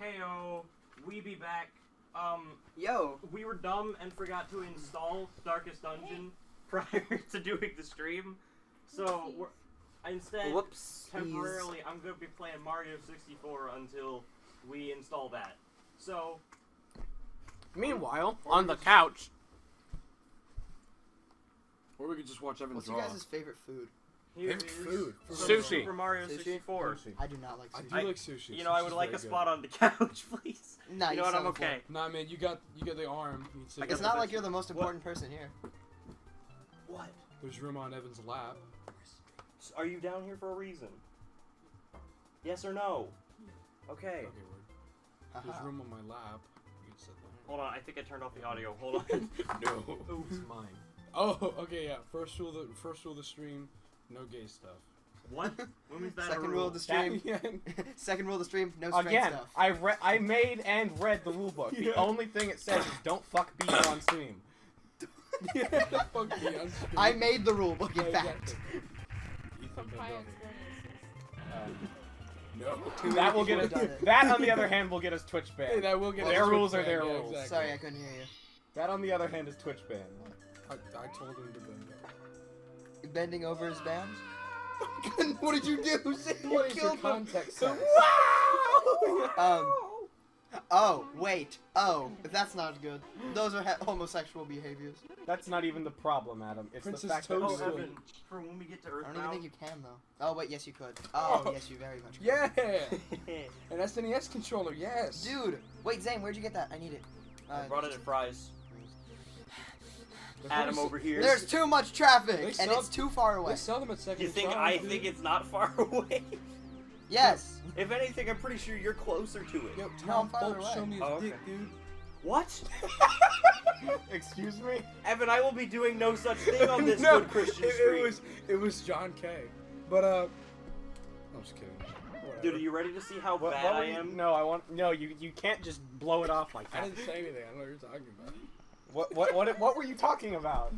Heyo, we be back. Yo. We were dumb and forgot to install Darkest Dungeon prior to doing the stream. So, instead, Whoops. temporarily, I'm going to be playing Mario 64 until we install that. So, meanwhile, on the couch. Or we could just watch Evan What's draw. your guys' favorite food? here Favorite is food? some Sushi. Super Mario Sushi? 64. I do not like I sushi. do like sushi. You know, I would like a spot on the couch, please. Nah, You know what? I'm settle for it. okay. Nah, man, you got the arm. You can sit It's down. not like you're the most important person here. What? There's room on Evan's lap. Are you down here for a reason? Yes or no? Okay. Okay, word. There's Haha. room on my lap. You can sit there. Hold on, I think I turned off the audio. Hold on. No. Oops. Mine. Oh, okay, yeah. First rule of the stream, no gay stuff. What? When was that a Second rule? rule of the stream. Yeah. Second rule of the stream. No straight Again, stuff. I made and read the rule book. The Yeah. only thing it says is don't fuck bees on stream. Yeah, fuck me, I'm screwed. I made the rule book. In Yeah, fact. exactly. Ethan From prior Bendover. experiences. No. That will get us. Done it. That, on the other hand, will get us Twitch Hey, banned. that will get Their us rules Twitch are their banned, yeah, rules. exactly. Sorry, I couldn't hear you. That, on the other hand, is Twitch banned. I told him to bend. Bending over his band. What did you do? What is your killed him. context sense? Oh, wait. Oh, that's not good. Those are homosexual behaviors. That's not even the problem, Adam. It's Princess the fact Oh, that Toadstool. Evan, for when we get to I Earthbound. don't even think you can, though. Oh, wait, yes, you could. Oh, Oh. yes, you very much could. Yeah! An SNES controller, yes! Dude, wait, Zane, where'd you get that? I need it. I brought it at Fry's. They're Adam probably- over here. There's too much traffic, They and sell- it's too far away. They sell them at second You think Try, I dude. think it's not far away? Yes. If anything, I'm pretty sure you're closer to it. Yo, No, Tom I'm farther Bolt, show away. me his Oh, dick, okay. dude. What? Excuse me? Evan, I will be doing no such thing on this No, good Christian it stream. was John K. But I'm just kidding. Whatever. Dude, are you ready to see how What, bad what I were you, am? No, I want. No, you can't just blow it off like I that. didn't say anything. I don't know what you're talking about. What were you talking about?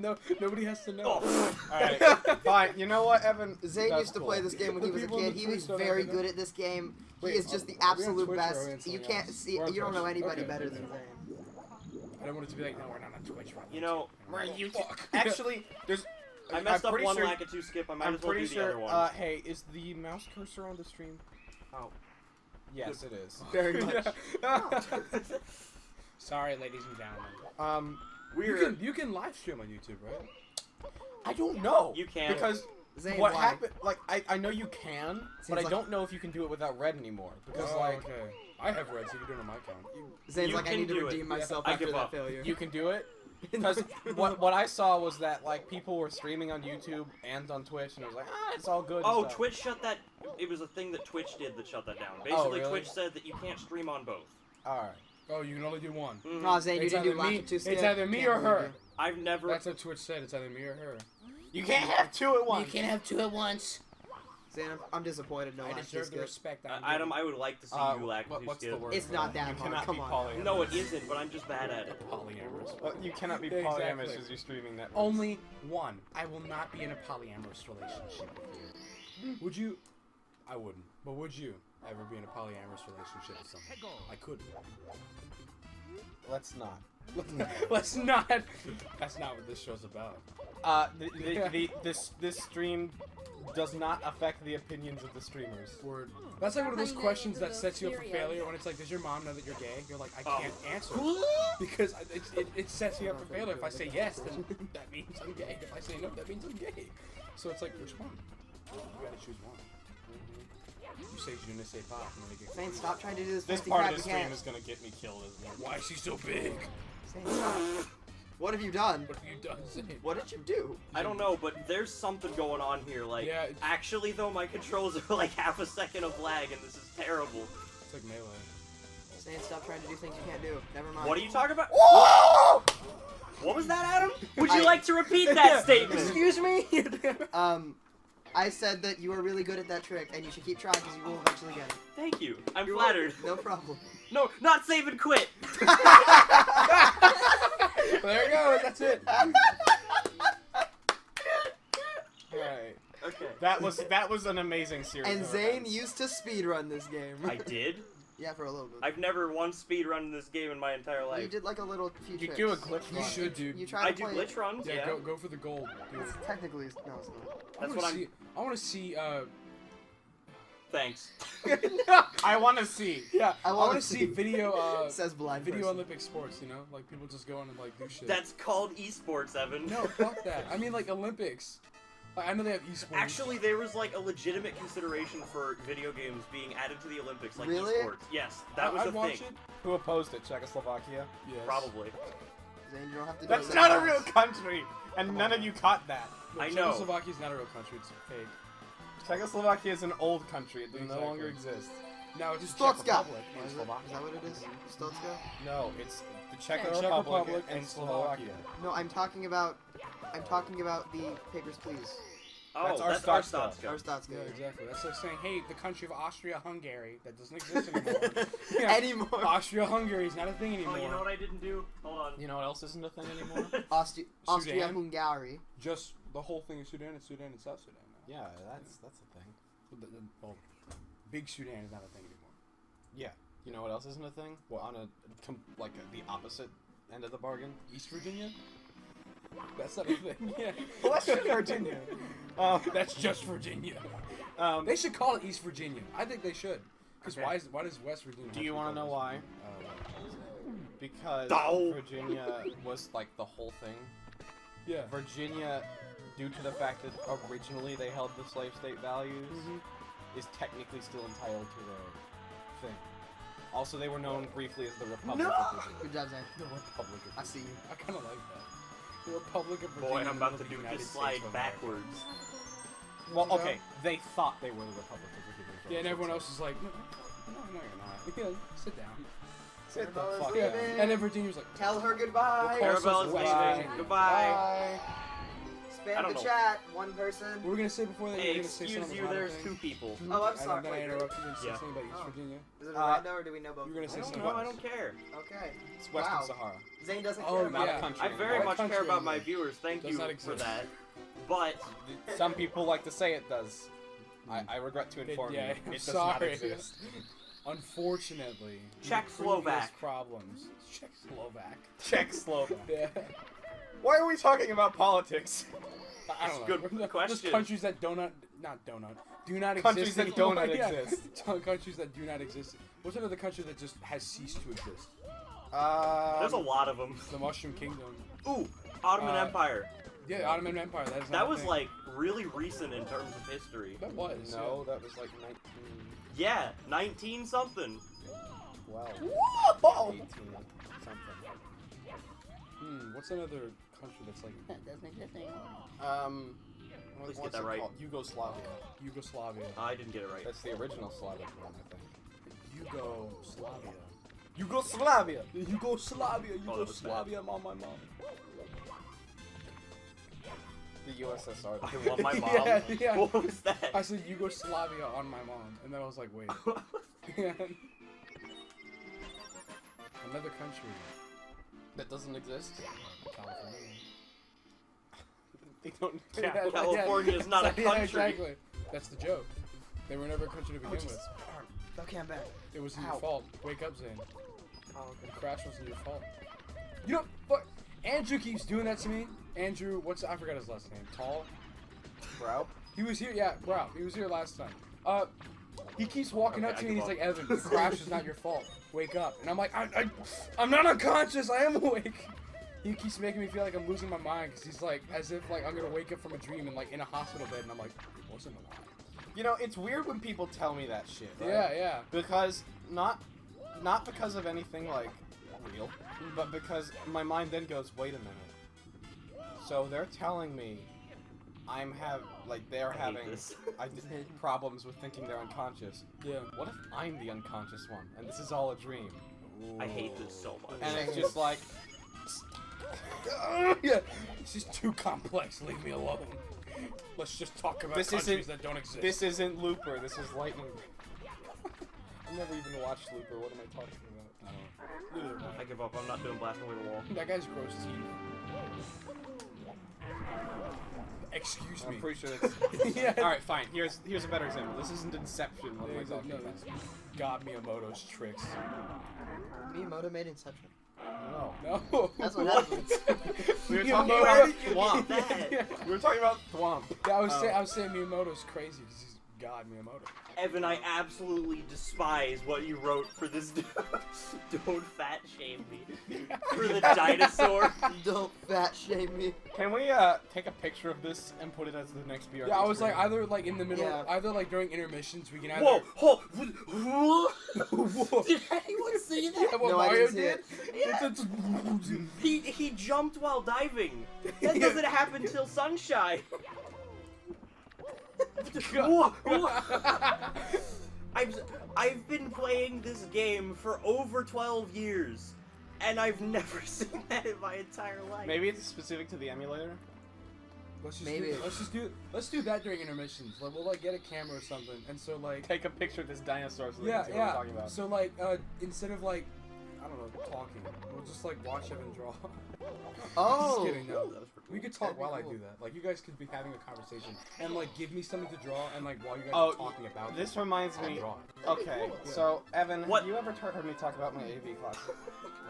No, nobody has to know. Oh. Alright, fine. You know what, Evan? Zane That's used to cool. play this game when he The was a people in kid. the He was Twitch don't very know. good at this game. Wait, He is just the are we on absolute Twitch or are we best. on You something can't else? see. We're on You don't know Twitch. anybody Okay. better than Zane. I don't want it to be like, no, we're not on Twitch. We're on You know, YouTube. Fuck. Actually, there's. I messed I'm up pretty one sure, Lakitu skip. I might I'm as well pretty do the other sure. one. Hey, is the mouse cursor on the stream? Oh. Yes, it is. Very much. Sorry, ladies and gentlemen. We're. You can live stream on YouTube, right? I don't know. You can. Because Zane, what why? happened? Like, I know you can, but I like- don't know if you can do it without red anymore. Because Oh, like, okay. I have red, so you can do it on my account. Zane's You like, I can need to do it. redeem myself I after give that up. failure. you can do it. Because what I saw was that like people were streaming on YouTube and on Twitch, and it was like, it's all good. and Oh, stuff. Twitch shut that. It was a thing that Twitch did that shut that down. Basically, really? Twitch said that you can't stream on both. All right. Oh, you can only do one. Mhm. Aw, Zane, you It's didn't do either me- Lakitu skip. it's either me Can't or believe her. you. I've never. That's what Twitch said. It's either me or her. You can't have two at once. have two at once. Zane, I'm disappointed. No I Lakitu deserve the skip. respect. I'm Adam, I would like to see you Lakitu what's the skip. word? It's for not that? that You hard. cannot Come be on. polyamorous. No, it isn't, but I'm just bad at it. Polyamorous. Well, you cannot be Exactly. polyamorous because you're streaming that. Only one. I will not be in a polyamorous relationship with you. Would you? I wouldn't. But would you ever be in a polyamorous relationship with someone? I could. Let's not. Let's not. That's not what this show's about. This stream does not affect the opinions of the streamers. Word. That's like one of those Honey, questions that those sets you up for Cheerios. failure when it's like, does your mom know that you're gay? You're like, I Oh. can't answer. Because it sets you up for failure. If I say yes, then that means I'm gay. If I say no, that means I'm gay. So it's like, which one? You gotta choose one. You say je ne sais pas, and then you get Zane, stop trying to do this. This fancy part crap. of the You stream can't. is gonna get me killed, isn't it? Why is she so big? Zane, stop. What have you done? What have you done, Zane? What did you do? I don't know, but there's something going on here. Like, Yeah, it's- actually, though, my controls are like half a second of lag, and this is terrible. It's like melee. Zane, stop trying to do things you can't do. Never mind. What are you talking about? What was that, Adam? Would you I- like to repeat that statement? Excuse me? I said that you are really good at that trick, and you should keep trying because you will eventually get it. Thank you. I'm You're flattered. welcome. No problem. No, not save and quit. There you go. That's it. Alright. Okay. That was an amazing series. And of Zane events. used to speedrun this game. I did. Yeah, for a little bit. I've never once speedrun this game in my entire Well, you life. did like a little few You tricks. do a glitch You run. should, dude. You try I to do play glitch runs. Yeah, Yeah. go for the gold. Do it. Technically, no, it's not. That's what I'm. I want to see. Thanks. I want to see. Yeah, I I wanna want to see see. video. Says blind Video person. Olympic sports. You know, like people just going and like do shit. That's called esports, Evan. No, fuck that. I mean like Olympics. Like, I know they have esports. Actually, there was like a legitimate consideration for video games being added to the Olympics, like Really? esports. Yes, that was I'd a watch thing. it. Who opposed it? Czechoslovakia. Yes. Probably. Zane, you don't have to do That's it not a like real that. country, and Come none on. of you caught that. No, I know. Czechoslovakia's not a real country. It's fake. Czechoslovakia is an old country. It no Exactly. longer exists. No, it's just Czech Stotska. Republic. Is and it- Slovakia. is that what it is? Stotska? No, it's the Czech Yeah, Czech Republic, Republic and and Slovakia. No, I'm talking about the Papers, Please. Oh, That's that's Arstotzka. Arstotzka. Or Stotska. Yeah, exactly. That's like saying, hey, the country of Austria-Hungary that doesn't exist anymore. Yeah. Anymore. Austria-Hungary is not a thing anymore. Oh, you know what I didn't do? Hold on. You know what else isn't a thing anymore? Austria-Hungary. Just the whole thing of Sudan. It's Sudan and South Sudan now. Yeah, that's a thing. Well, big Sudan is not a thing anymore. Yeah. You know what else isn't a thing? Well, on the opposite end of the bargain. East Virginia? That's not a thing. Yeah. Well, that's just Virginia. That's just Virginia. They should call it East Virginia. I think they should. Because Okay. why does West Virginia? Do you want to know why? Because No. Virginia was like the whole thing. Yeah. Virginia, due to the fact that originally they held the slave state values, is technically still entitled to their thing. Also, they were known briefly as the Republic of Virginia. Good job, Zane. The Republic of I Virginia. see you. I kind of like that. The Republic of Virginia. Boy, I'm about of to the do United this States slide of America. backwards. Well, Yeah. okay, they thought they were the Republic of Virginia. Yeah, and everyone else is like, no, you're not. Yeah, sit down. Sit the Arabella's fuck leaving. down. And then Virginia was like, Tell her goodbye. We'll Arabella's West leaving. Virginia. Goodbye. Bye. I Spam don't the know. chat. One person. what were we gonna say before that? Hey, You were gonna say excuse something you, about there's anything? 2 people. Oh, I'm And sorry. then I Wait, interrupted you and said Yeah. something about East Oh. Virginia. Is it a random or do we know both? You were gonna say I don't something know, about I don't care. Okay. It's Western Wow. Sahara. Zane doesn't Oh, care about Not yeah. a country. I very anymore. much country care about is my it? viewers. Thank Does you not for exist. that. But Some people like to say it does. I regret to inform yeah, you, I'm it does not sorry. exist. Unfortunately, Czech-Slovak. previous problems. Czech-Slovak. Czech-Slovak. Yeah. Why are we talking about politics? I don't know. Good There's question. countries that do not Countries exist that anymore. do not Yeah. exist. Countries that do not exist. What's another country that just has ceased to exist? there's a lot of them. The Mushroom Kingdom. Ooh, Ottoman Uh, Empire. Yeah, the Ottoman Empire. That is not That a was thing. like really recent in terms of history. That was. No, that was like 1912, Yeah, 19 something. 18 something. What's another country that's like Please What's get that it right. called? Yugoslavia. Yugoslavia? I didn't get it right. That's the original Slavic one, I think. Yugoslavia. Yugoslavia. Yugoslavia. Oh, that was bad. Mom, my mom. The USSR. I love my mom. Yeah, yeah. What was that? I said Yugoslavia on my mom, and then I was like, wait. Another country. That doesn't exist. California. They don't. Yeah, California is not a yeah, country. exactly. That's the joke. They were never a country to begin with. Okay, I'm back. It wasn't Ow. your fault. Wake up, Zane. Oh, The crash wasn't your fault. You know, but Andrew keeps doing that to me. Andrew, I forgot his last name. Tall? Bro. He was here, yeah, bro. He was here last time. He keeps walking Okay, up to I me and he's give like, up. Evan, the crash is not your fault. Wake up. And I'm like, I'm not unconscious. I am awake. He keeps making me feel like I'm losing my mind because he's like, as if like I'm gonna wake up from a dream and like in a hospital bed, and I'm like, what's in the line? You know, it's weird when people tell me that shit. Right? Yeah, yeah. Because not because of anything like real, but because my mind then goes, wait a minute. So they're telling me they're I hate having this. problems with thinking they're unconscious. Yeah. What if I'm the unconscious one and this is all a dream? I hate this so much. And it's just like, Yeah. This is too complex. Leave me alone. Let's just talk about This countries isn't- that don't exist. this isn't Looper, this is Lightning. I've never even watched Looper, what am I talking about? I give up. I'm not doing Blast Away the Wall. That guy's gross teeth. Excuse I'm me. pretty sure that's. Yeah. All right, fine. Here's a better example. This isn't Inception. What am I talking No, about? it's God Miyamoto's tricks. Miyamoto made Inception. No. No. That's what happens. We were talking Miyamoto- about Thwomp. Yeah. We were talking about Thwomp. Yeah, I was saying Miyamoto's crazy because he's God Miyamoto. Evan, I absolutely despise what you wrote for this. Don't fat shame me for the dinosaur. Don't fat shame me. Can we take a picture of this and put it as the next BRB? Yeah, I was like screen? either like in the middle, Yeah. either like during intermissions we can either. Whoa! Whoa. Did anyone see that? Yeah, what No, I Mario didn't see did? Yeah. He jumped while diving. That doesn't happen till sunshine. Whoa, whoa. I've been playing this game for over 12 years, and I've never seen that in my entire life. Maybe it's specific to the emulator. Maybe. Let's do that during intermissions. Like we'll like get a camera or something, and so like Take a picture of this dinosaur so they yeah can see what we're talking about. So like instead of like I don't know talking, we'll just like watch Evan draw. Oh. Just kidding, no. That was pretty We could That'd talk be while I cool. do that. Like you guys could be having a conversation and like give me something to draw, and like while you guys Oh, are talking about This reminds I'll me. draw. Okay, so Evan, What? have you ever heard me talk about my AV class?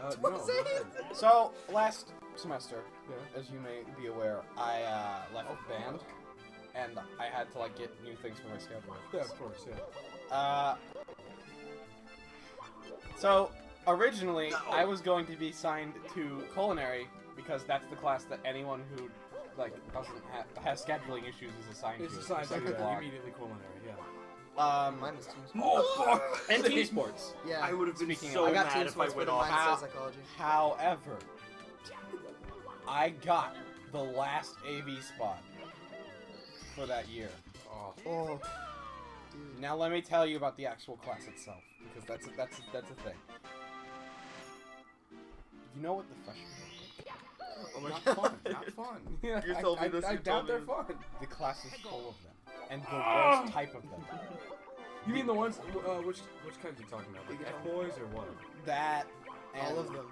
No, Don't say go ahead. So last semester, Yeah. as you may be aware, I left the band, and I had to like get new things for my schedule. Yeah, of course, yeah. So originally, I was going to be signed to culinary because that's the class that anyone who like doesn't has scheduling issues is assigned It's to. a science for second like block. immediately culinary, yeah. Mine was team sports. Oh, And team sports. Yeah. I would have been Speaking so of- I got mad team if I sports, went but off. mine How- says psychology. However, I got the last AV spot for that year. Oh. Oh. Dude. Now let me tell you about the actual class itself, because that's a thing. You know what the freshmen are? Oh my Not god. fun, not fun. Yeah, You told me this, I you doubt told they're me. fun. The class is full of them, and the worst type of them. You mean the ones, which kinds are you talking about? Like Big F-boys or what? That and All of them.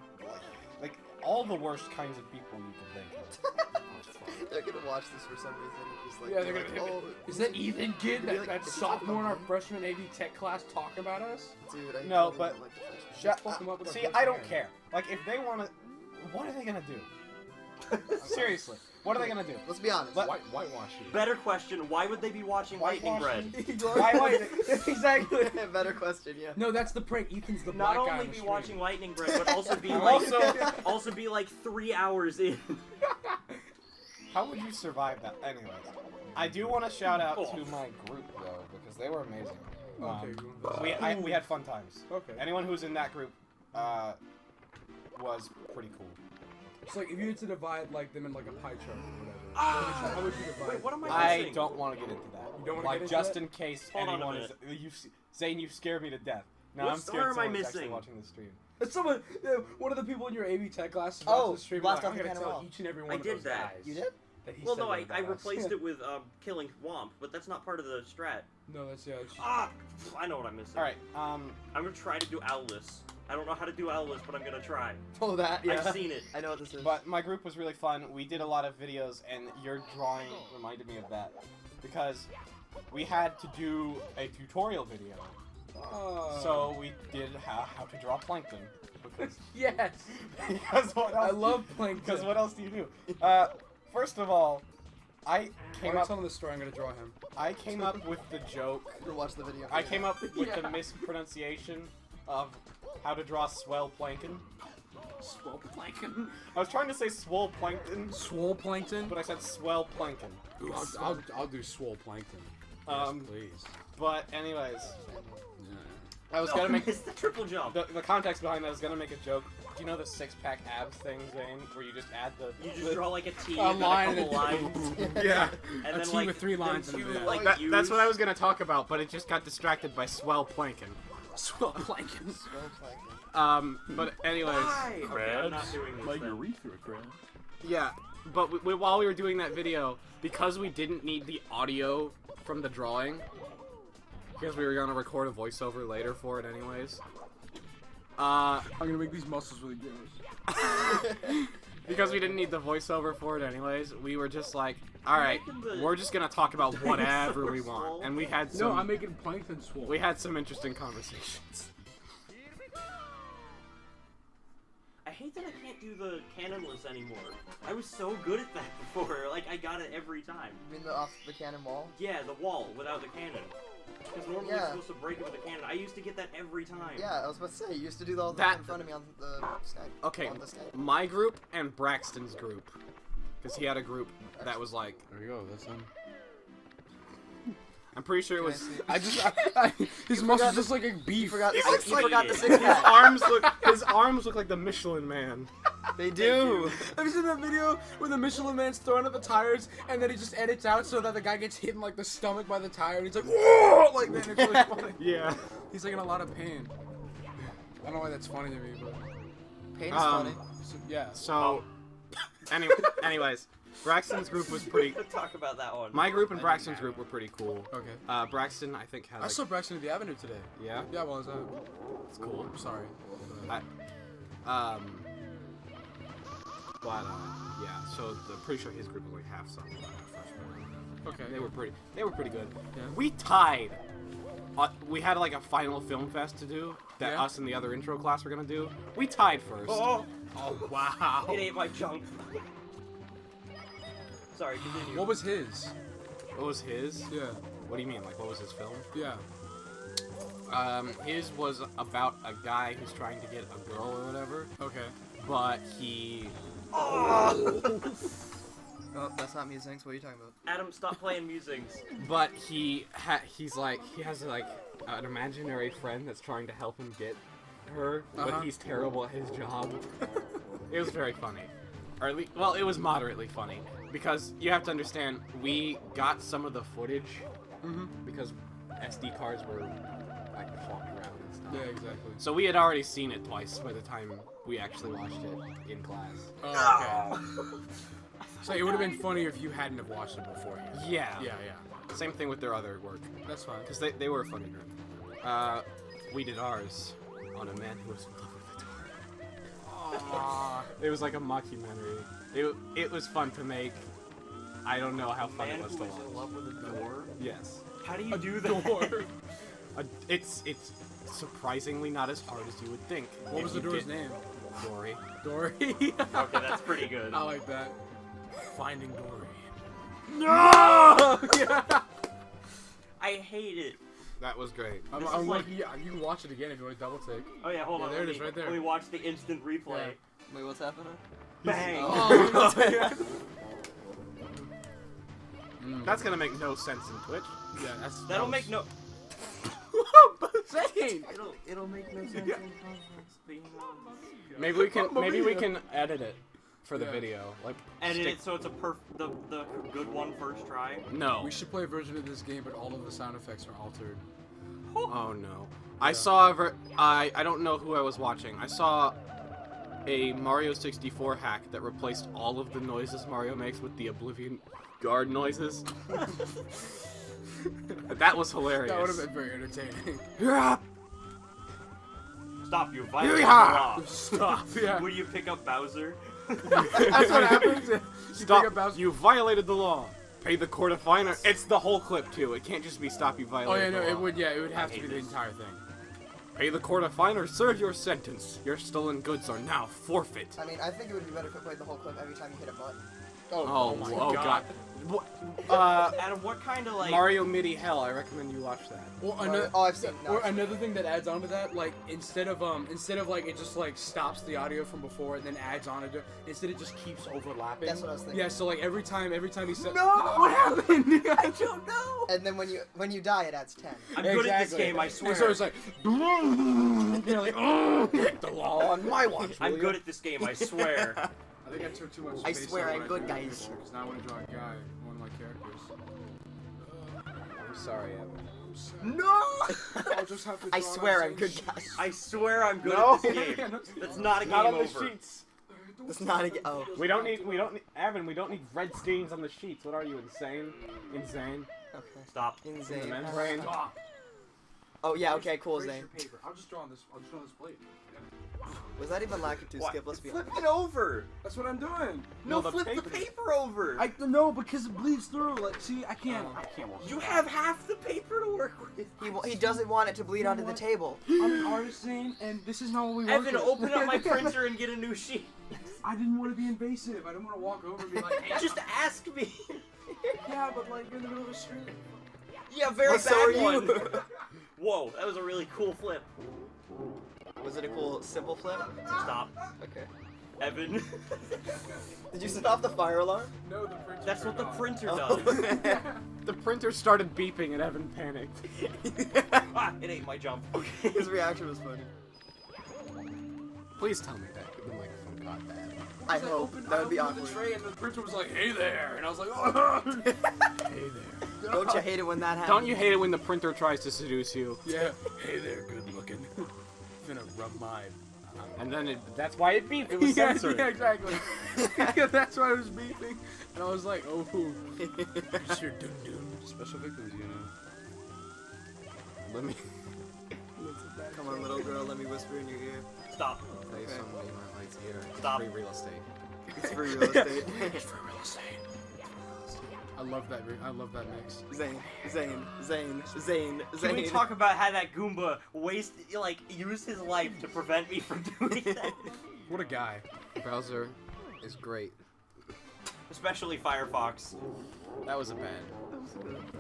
like all the worst kinds of people you can think of. They're gonna watch this for some reason. and Just like, Yeah, they're be gonna like, be- Is that Ethan kid, They'd be like, that "Did you sophomore in our fuck him?" freshman AV Tech class talking about us? Dude, I No, totally but- don't like the freshmen. Shut fuck 'em up with our See, first I don't hand. care. Like if they want to, what are they gonna do? Seriously, what are they gonna do? Let's be honest. Let- Whitewash you. Better question: why would they be watching Lightning Bread? Exactly. Better question, yeah. No, that's the prank. Ethan's the Not black guy only on the be stream. watching Lightning Bread, but also be I'm like also- be like 3 hours in. How would you survive that? Anyways, I do want to shout out Oh. to my group though because they were amazing. Okay. We had fun times. Okay. Anyone who's in that group was pretty cool. It's like if you had to divide like them in like a pie chart or whatever. Ah! How would you divide? Wait, what am I I missing? don't want to get into that. You don't wanna like get into just that? in case Hold on a anyone is Zane, you scared me to death. Now What I'm star scared am I someone's actually missing? watching the stream. Someone, one of the people in your AV Tech class is Oh, watching the stream. blast Like, off I'm the gonna tell Cannonball. each and every one I of did those that. guys. You did? That he Well, said no, were I about us. replaced it with killing Womp, but that's not part of the strat. No, that's yeah. It's, Ah, I know what I'm missing. All right. I'm gonna try to do Owless. I don't know how to do Owless, but I'm gonna try. Oh, that, yeah. I've seen it. I know what this is. But my group was really fun. We did a lot of videos, and your drawing reminded me of that because we had to do a tutorial video. So we did how to draw plankton. Because, yes, because what else? I love plankton. Because what else do you do? First of all, I came While up. telling the story, I'm gonna draw him. I came up with the joke. Go watch the video. I came up with Yeah. the mispronunciation of how to draw swell plankton. Swole plankton. I was trying to say swole plankton, Swole plankton. but I said swell plankton. Ooh, I'll do swole plankton. Please. But anyways, Yeah. I was No, gonna I make missed the triple jump. the context behind that. I was gonna make a joke. Do you know the six-pack abs thing, Zane, where you just add the You just draw like a T A and then line a couple and lines, yeah. and A then T like with 3 lines then in two, it. like That's U's. what I was gonna talk about, but it just got distracted by swell planking. Swole plankton. But anyways, Why? Okay, I'm not doing this then. urethra, crab. yeah. But while we were doing that video, because we didn't need the audio from the drawing, because we were gonna record a voiceover later for it anyways. I'm gonna make these muscles really gross. because we didn't need the voiceover for it anyways, we were just like, alright, we're just gonna talk about whatever we want. And we had some... No, I'm making plankton swole. We had some interesting conversations. I hate that I can't do the cannonless anymore. I was so good at that before. Like, I got it every time. You mean off the cannon wall? Yeah, the wall without the cannon. Because normally Yeah. you're supposed to break it with a cannon. I used to get that every time. Yeah, I was about to say, you used to do all That- that in front of me on the Skype. Okay, On the Skype. my group and Braxton's group. Because he had a group that was like... There you go, that's him. I'm pretty sure it Can I was... see? I just, his muscles just like a beef. You forgot the I- six. you You forgot the idiot. six His pack. arms look like the Michelin Man. They do. Have you seen that video where the Michelin Man's throwing up the tires and then he just edits out so that the guy gets hit in like the stomach by the tire and he's like, whoa! Like that, it's really funny. Yeah. He's like in a lot of pain. I don't know why that's funny to me, but Pain is funny. so, yeah. So, anyways, Braxton's group was pretty... Talk about that one. My group and Braxton's group were pretty cool. Okay. Braxton, I think, had I like... saw Braxton at the Avenue today. Yeah? Yeah, well, is that? It's cool. I'm sorry. Yeah, so I'm pretty sure his group was like half something. Okay. They were pretty good. Yeah. We tied. We had like a final film fest to do that Yeah. us and the other intro class were gonna do. We tied first. Oh, Oh wow. it ate my junk. Sorry, continue. What was his? What was his? Yeah. What do you mean? Like, what was his film? Yeah. His was about a guy who's trying to get a girl or whatever, Okay. but he... Oh, that's not musings. What are you talking about? Adam, stop playing musings. But he has like an imaginary friend that's trying to help him get her, but he's terrible at his job. It was very funny. Or at least, well, it was moderately funny. Because you have to understand, we got some of the footage because SD cards were like flopping around and stuff. Yeah, exactly. So we had already seen it twice by the time we actually watched it in class. Oh, okay. So it would have been funnier if you hadn't have watched it beforehand. Yeah. Yeah, yeah. Same thing with their other work. That's fine. Because they were a funny group. We did ours on a man who was in love with a door. Aww. It was like a mockumentary. It was fun to make. I don't know how fun Man it was who to is in watch. love with a door? Yes. How do you do Door. that? It's surprisingly not as hard as you would think. What was the door's name? Dory. Dory. Okay, that's pretty good. I like that. Finding Dory. No! I hate it. That was great. I'm This is lucky. You can watch it again if you want to double take. Oh yeah, hold Yeah, on. there let it is, me- right there. Let me watch the instant replay. Wait, what's happening? Bang! Oh. That's gonna make no sense in Twitch. Yeah, that's. That'll make no. Saying. It'll make no sense in context. But, you know, Maybe we can edit it for the Yeah. video. Like edit stick- it so it's a the good one first try. No. We should play a version of this game, but all of the sound effects are altered. Oh no. I saw I don't know who I was watching. I saw a Mario 64 hack that replaced all of the noises Mario makes with the Oblivion Guard noises. That was hilarious. That would have been very entertaining. Yeah. Stop, you violated the Yeehaw! law. Stop. Yeah. Would you pick up Bowser? That's what happens. You Stop! pick up Bowser- You violated the law. Pay the court a fine. It's the whole clip too. It can't just be stop. You Oh violated yeah, no, the law. it would. Yeah, it would have to hate be the this. entire thing. Pay the court a fine or serve your sentence. Your stolen goods are now forfeit. I mean, I think it would be better if it played the whole clip every time you hit a button. Oh my god. Adam, what kind of like? Mario MIDI Hell. I recommend you watch that. Well, another, Oh, I've seen it. or another thing that adds on to that, like instead of like it just like stops the audio from before and then adds on it. Instead, it just keeps overlapping. That's what I was thinking. Yeah, so like every time he said, No! what happened? I don't know. And then when you die, it adds 10. I'm good at this Exactly. game, I swear. And so it's like, you're like, oh, the law on my watch. I'm good at this game, I swear. I think I took too much I space swear on I'm my good, character guys. Because now I want to draw a guy, one of my characters. I'm sorry, Evan. No! I'll just have to I draw swear that I'm same good, shit. guys. I swear I'm good No. at this game. That's not a game Not on the over. sheets. That's not a Oh. We don't need, Evan, we don't need red stains on the sheets. What are you, insane? Insane? Okay. Stop. In the Insane. membrane? Stop. Oh yeah, okay, cool, Erase Zane. your paper. I'll just draw on this. I'll just draw on this plate. Was that even lacking to skip? Let's be Flip honest. it over. That's what I'm doing. No, the flip the paper. paper over. I no, because it bleeds through. Like, see, I can't work. You have half the paper to work with. He doesn't want it to bleed You know onto the what? table. I'm an artisan, and this is not what we work Evan, with. open up my printer and get a new sheet. I didn't want to be invasive. I didn't want to walk over and be like, hey, Just ask me. yeah, but like you're in the middle of a street. Yeah, very Well, bad so are you. one. Whoa, that was a really cool flip. Was it a cool simple flip? Stop, Okay. Evan. Did you set off the fire alarm? No, the printer. That's what the printer Oh. does. The printer started beeping and Evan panicked. Ah, it ate my jump. His reaction was funny. Please tell me that the microphone got bad. I hope. That would be The awkward. tray and the printer was like, "Hey there," and I was like, "Oh." Hey there. Don't you hate it when that happens? Don't you hate it when the printer tries to seduce you? Yeah. Hey there, good looking. Gonna rub mine. And then that's why it beeped. It was Yeah, censored. yeah, exactly. Yeah, that's why I was beeping, and I was like, "Oh, just your dun dun special victims, you know." Let me Come on, little girl, let me whisper in your ear. Stop. tell you Okay. somebody my lights here. Stop. Free real estate. It's for real estate. For real estate. I love that. I love that mix. Zane. Can we talk about how that Goomba used his life to prevent me from doing that? What a guy. Bowser is great. Especially Firefox. That was a bad.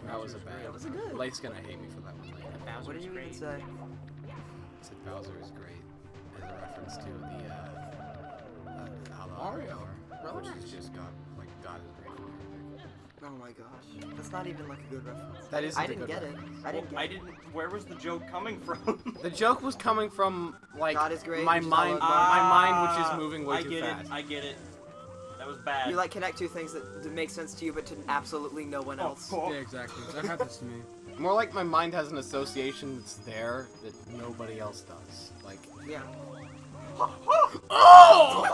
That was a bad. That was good. Blake's gonna hate me for that one later. Bowser's What did you even great. say? I said Bowser is great as a reference to the Allah Mario. which is just God, like God is great. Oh my gosh. That's not even like a good reference. That isn't I a didn't good get it. reference. I didn't get I it. didn't. Where was the joke coming from? The joke was coming from like God is great, my which is mind, all my about- mind, which is moving way I too get fast. it. I get it. That was bad. You like connect two things that make sense to you, but to absolutely no one else. Oh. Yeah, exactly. That happens to me. More like my mind has an association that's there that nobody else does. Like, Yeah. oh!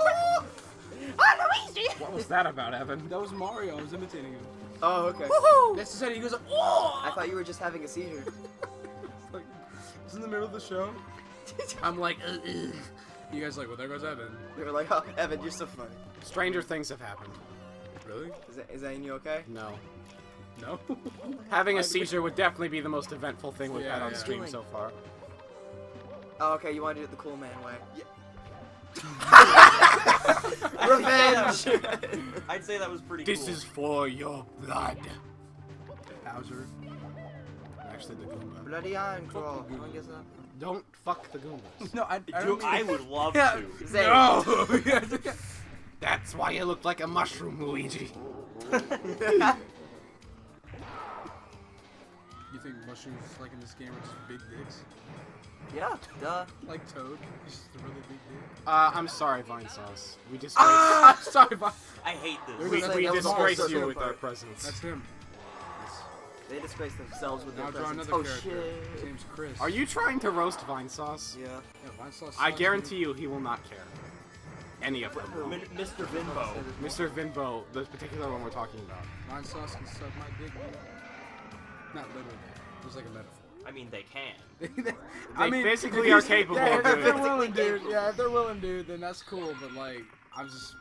What was that about, Evan? That was Mario. I was imitating him. Oh, okay. That's the he goes, "Oh!" I thought you were just having a seizure. Like, it's in the middle of the show. I'm like, ugh. You guys like, well, there goes Evan. They were like, oh, Evan, you're so funny. Stranger things have happened. Really? Is Zane, you okay? No. No. Having a seizure would definitely be the most eventful thing we've Yeah, had on yeah. stream so far. Oh, okay, you want to do it the cool man way. Revenge! I'd say that was pretty This cool. is for your blood. Bowser. Actually, the Goomba. Bloody iron crawl. No one gets that? Don't fuck the Goombas. No, I Dude, don't mean... I would love Yeah. to. Zane. No! That's why you look like a mushroom, Luigi. You think mushrooms, like in this game, are just big dicks? Yeah, duh. Like Toad? He's just a really big dick? I'm sorry, Vine Sauce. We disgrace, Ah! Sorry, but I hate this. We- Say we that was disgrace also you so with far. our presence. that's him. They disgrace themselves with their Now draw presence. another Oh character. His shit. name's Chris. Are you trying to roast Vine Sauce? Yeah. Yeah, Vine Sauce I sucks, guarantee you he will not care. Any of them. Mr. Vinbo. Mr. Vinbo, the particular one we're talking about. dude. Vine Sauce can suck my dick, dude. Not literally. It was like a metaphor. I mean, they can. They physically are capable yeah, of if doing they're it. willing, dude. Yeah, if they're willing, dude, then that's cool. But like, I was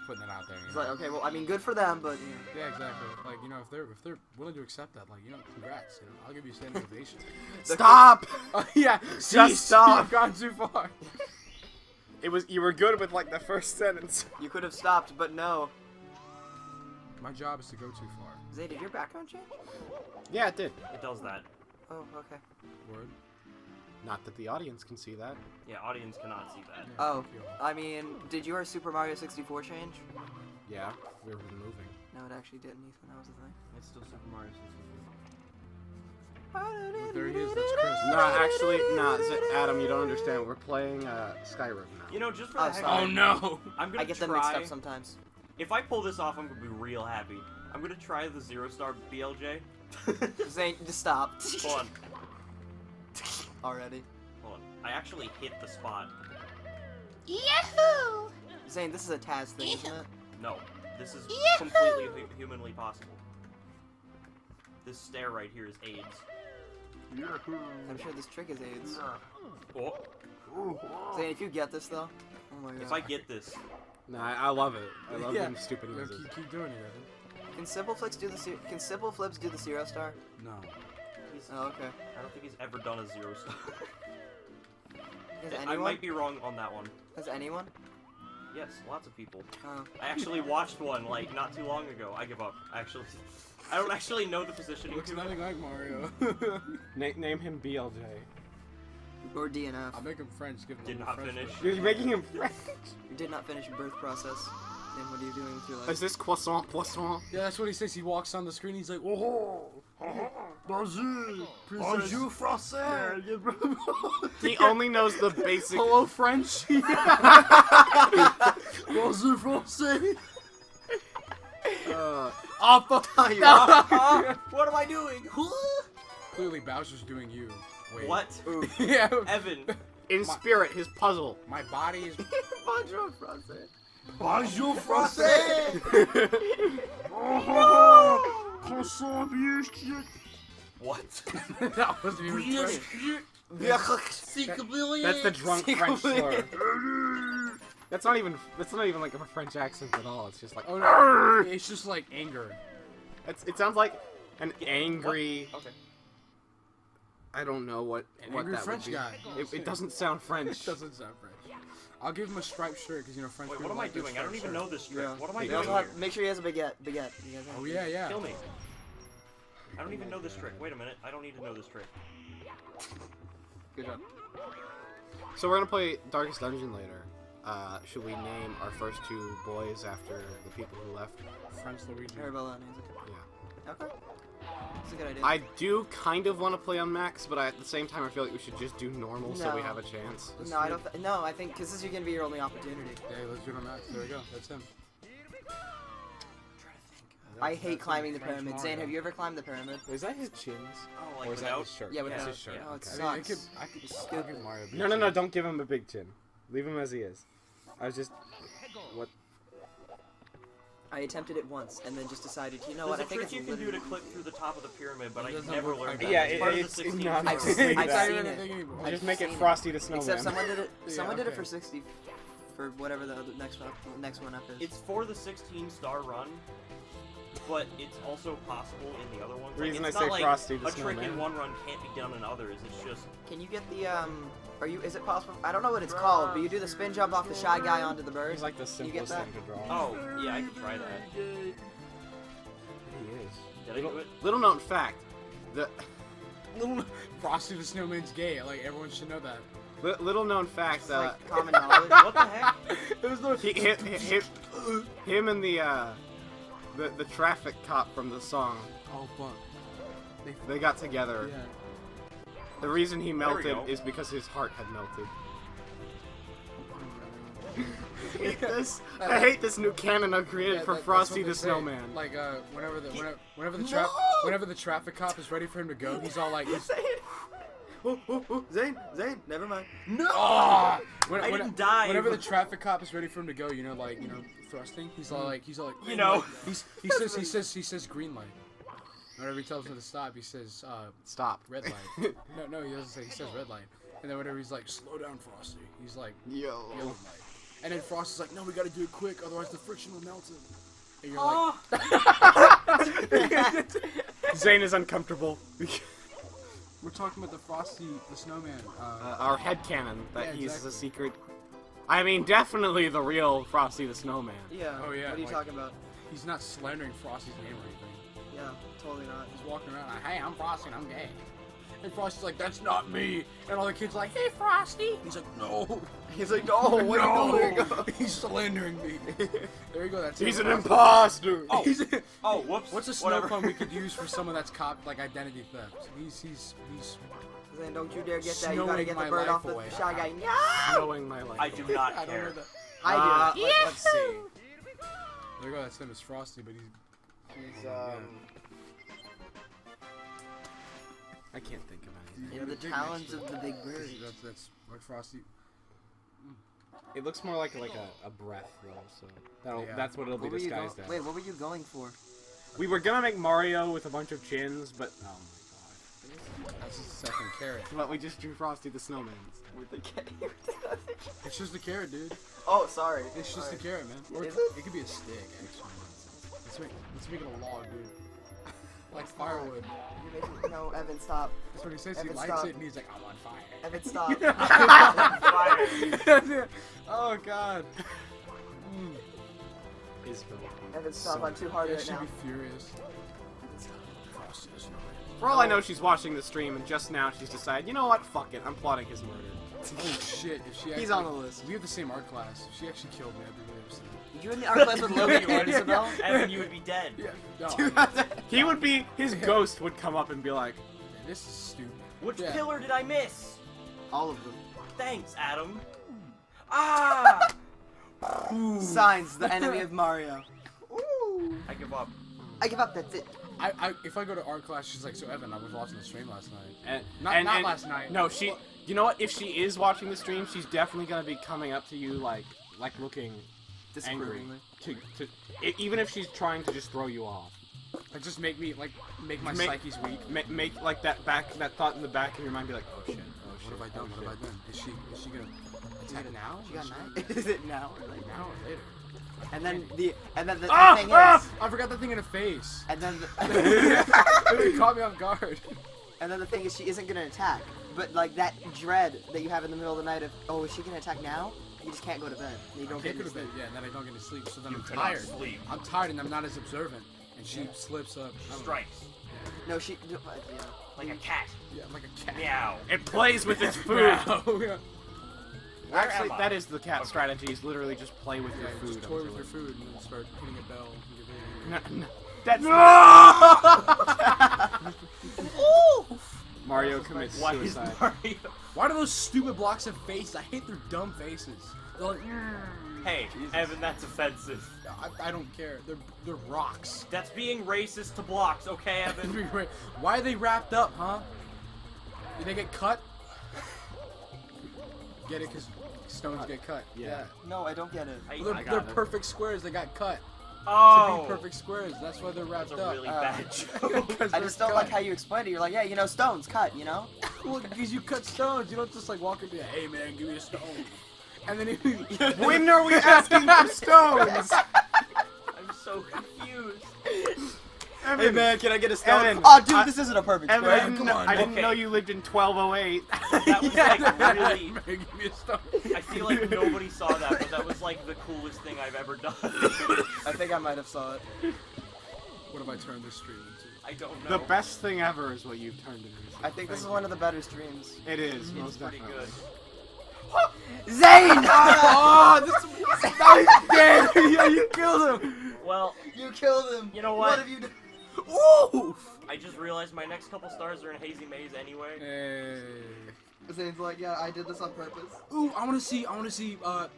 putting it out there. You It's know? like, okay, well, I mean, good for them, but, you know. Yeah, exactly. Like, you know, if they're willing to accept that, like, you know, congrats. You know, I'll give you a standing ovation. Stop! Oh yeah, Just stop. You've gone too far. You were good with like the first sentence. You could have stopped, but no. My job is to go too far. Zay, did your background change? Yeah, it did. It does that. Oh, okay. Word. Not that the audience can see that. Yeah, audience cannot see that. Yeah, Oh, fuck you. I mean, did your Super Mario 64 change? Yeah, we were moving. No, it actually didn't, Ethan. That was the thing. It's still Super Mario 64. There he is. That's Chris. No, actually, Adam, you don't understand. We're playing Skyrim now. You know, just for Oh, the heck sorry. of it, no! I'm gonna I get try. them mixed up sometimes. If I pull this off, I'm gonna be real happy. I'm gonna try the Zero Star BLJ. Zane, just stop. Hold on, Already. hold on. I actually hit the spot. Yahoo! Zane, this is a Taz thing, isn't it? No, this is Yahoo! completely humanly possible. This stare right here is AIDS. I'm sure this trick is AIDS. Oh, Zane, if you get this though, oh my god. If I get this, Nah, I love it. I love Yeah. them stupid Yeah, noises. keep doing it, Evan. Can Simple Flips do the Can Simple Flips do the Zero Star? No. he's, Oh, okay. I don't think he's ever done a 0 star. Has I anyone? might be wrong on that one. Has anyone? Yes, lots of people. Oh. I actually watched one like not too long ago. I give up. Actually, I don't actually know the positioning. Looks to it. nothing like Mario. Name him BLJ. Or DNF. I'll make him French. Give him Did a not French finish. version. You're making him French. You did not finish your birth process. Then what are you doing with your life? Is this croissant poisson? Yeah, that's what he says. He walks on the screen. He's like, oh, bonjour, Bonjour, français. He only knows the basic. hello, French. bonjour, français. Oh, fuck you. What am I doing? Clearly, Bowser's doing you. Wait. What? yeah. Evan. In spirit, his puzzle. My body is. Bonjour, français. Bonjour, What? that wasn't even French. That's the drunk French slur. That's not even like a French accent at all. It's just like Oh no, it's just like anger. it sounds like an angry. Okay. I don't know what Angry that French would be. guy. It doesn't sound French. It doesn't sound French. I'll give him a striped shirt because you know French Wait, people what am I like their doing? I don't striped even shirt. know this trick. Yeah. What am I He doing? Also Here? have, make sure he has a baguette. You guys have Oh yeah, yeah. Kill me. I don't even know this trick. Wait a minute. I don't need to know this trick. Good job. So we're gonna play Darkest Dungeon later. Should we name our first two boys after the people who left? French Luigi. Arabella and Isaac. Yeah. Okay. That's a good idea. I do kind of want to play on Max, but at the same time, I feel like we should just do normal so we No. have a chance. No, I don't. No, I think because this is gonna be your only opportunity. Yeah, let's do it on Max. There we go. That's him. I hate That's climbing the French pyramid. Mario. Zane, have you ever climbed the pyramid? Is that his chins? Oh, like Or is that without. his shirt? Yeah, without. That's his shirt. Oh, it okay. I mean, sucks. I could I'll give Mario a big No, no, no! chin. Don't give him a big chin. Leave him as he is. I was just. What? I attempted it once and then just decided, you know There's what? I a think trick it's you can do to literally- click through the top of the pyramid, but It I doesn't never work learned like that. that. Yeah, It's part of it's the 16 not. I've stars. seen- I've It's not seen even a it. thing anymore. I've Just make it seen Frosty the Snowman. Except someone did it. Yeah, Someone did it okay. for 60, for whatever the other next one up is. It's for the 16-star run, but it's also possible in the other ones. The reason it's I not say like Frosty the a trick Snowman. in one run can't be done in others. It's just Can you get the Are you? Is it possible? I don't know what it's called, but you do the spin jump off the Shy Guy onto the bird. He's like the Can you get simplest that? thing to draw. oh yeah, I could try that. He is. Did I do it? Little known fact. The Little Frosty the Snowman's gay. Like everyone should know that. little known fact. It's like common knowledge. What the heck? There's no. Him and the traffic cop from the song. Oh fuck. They got together. Yeah. The reason he we melted go. is because his heart had melted. I hate this. I hate this new canon I've created Yeah, for that's Frosty what the they say. Snowman. Like whenever the No! whenever the traffic cop is ready for him to go, he's all like, Zane, never mind. "Ah!" I didn't die. Whenever the traffic cop is ready for him to go, you know, like thrusting. He's all like, You know. he says green light. Whenever he tells him to stop, he says Stop. red light. no, he doesn't say. He says red light. And then whenever he's like, slow down, Frosty, he's like, Yo. yellow light. And then Frosty's like, no, we gotta do it quick, otherwise the friction will melt it. And you're Oh, like, Zane is uncomfortable. we're talking about the Frosty the Snowman. Our headcanon that Yeah, he's exactly. a secret. I mean, definitely the real Frosty the Snowman. Yeah. Oh, yeah, What are you like- talking about? He's not slandering Frosty's name or anything. Yeah, totally not. He's walking around like, hey, I'm Frosty and I'm gay. And Frosty's like, that's not me. And all the kids are like, hey, Frosty. He's like, no. He's like, no, what are you doing? He's slandering me. There you go. That's He's it. an imposter. Oh. He's oh, whoops. What's a snow Whatever. pun we could use for someone that's caught like identity theft? He's Zane, don't you dare get that. You Snowing gotta get my the bird life off the away. Shy Guy. No! Knowing my life. I do not I don't know care. that. I do. Let's see. There you go. That's him. It's Frosty, but He's, I can't think of anything. in the talons of the big bird. that's like Frosty. It looks more like a breath though, so Yeah. that's what it'll be What were you disguised go- as. Wait, what were you going for? We were gonna make Mario with a bunch of chins, but oh my god. That's just the second carrot. But we just drew Frosty the Snowman. With the carrot. It's just a carrot, dude. Oh, sorry. It's just a carrot, man. Or Is it could be a stick, actually. Let's make it a log, dude. Like firewood. You're making, no, Evan, stop. That's what he says. Evan, He lights stop. it and he's like, I want fire. Evan, stop. Fire. Oh god. Evan, stop. I'm too hard Yeah, right she'd now. be furious. For all I know, she's watching the stream, and just now she's decided, you know what? Fuck it. I'm plotting his murder. Oh shit! If she He's actually, on the list. We have the same art class. If she actually killed me, I'd be really upset. You in the art class with Logan or Isabel? Evan, you would be dead. Yeah. No, He would be, his ghost would come up and be like, this is stupid. Which Yeah. pillar did I miss? all of them. Thanks, Adam. Ah! Signs, the enemy of Mario. Ooh. I give up. I give up, that's it. If I go to art class, she's like, so Evan, I was watching the stream last night. And, Not last night. No, she, you know what? If she is watching the stream, she's definitely gonna be coming up to you like looking angry. Even if she's trying to just throw you off. Like just make my Make- psyche's weak. Make like that thought in the back of your mind be like, oh shit, oh shit. What have I done? What have I done? Is she gonna attack now? She got nine. Is it now or like Now or later? And then the Ah! thing Ah! is, I forgot the thing in her face. and then It caught me off guard. the thing is, she isn't gonna attack. But like that dread that you have in the middle of the night of, oh, is she gonna attack now? You just can't go to bed. You don't get Could any have been, sleep. yeah, and then I don't get to sleep, so then You I'm cannot tired. sleep. I'm tired and I'm not as observant. And she slips up. I don't know. Strikes. No, she. Yeah. Like a cat. Yeah, like a cat. Meow. It plays with its food. Yeah. Where Actually, am I? that is the cat strategy. Is literally just play with your Yeah, food. just toy with your food and then start hitting a bell. And get really No, angry. no, that's Mario commits Why is suicide. Mario? Why do those stupid blocks have faces? I hate their dumb faces. They're like, Hey, Evan, that's offensive. I don't care. They're rocks. That's being racist to blocks, okay, Evan? Why are they wrapped up, huh? Did they get cut? Get it? Because stones get cut. Yeah. No, I don't get it. Well, I they're got it. perfect squares. They got cut. Oh, To be perfect squares. That's why they're wrapped that's a up. really bad joke. 'Cause I they're just don't cut. like how you explained it. You're like, yeah, you know, stones cut, you know? Well, because you cut stones. You don't just like walk into, hey man, give me a stone. And then When are we asking for stones? I'm so confused. Hey man, can I get a stone? Evan, Oh, dude, I- this isn't a perfect Evan, square. I didn't, come know, on, I didn't okay. know you lived in 1208. That was like really. Man, give me a stone. I feel like nobody saw that, but that was like the coolest thing I've ever done. I think I might have saw it. What have I turned this stream into? I don't The know. best thing ever is what you've turned it into. I think this is one of the better streams. It is, It's most pretty definitely. good. Zane! Oh, this yeah, you killed him. Well, You killed him. You know What what? have you done? Ooh. I just realized my next couple stars are in Hazy Maze anyway. Hey. Zane's like, yeah, I did this on purpose. Ooh, I want to see,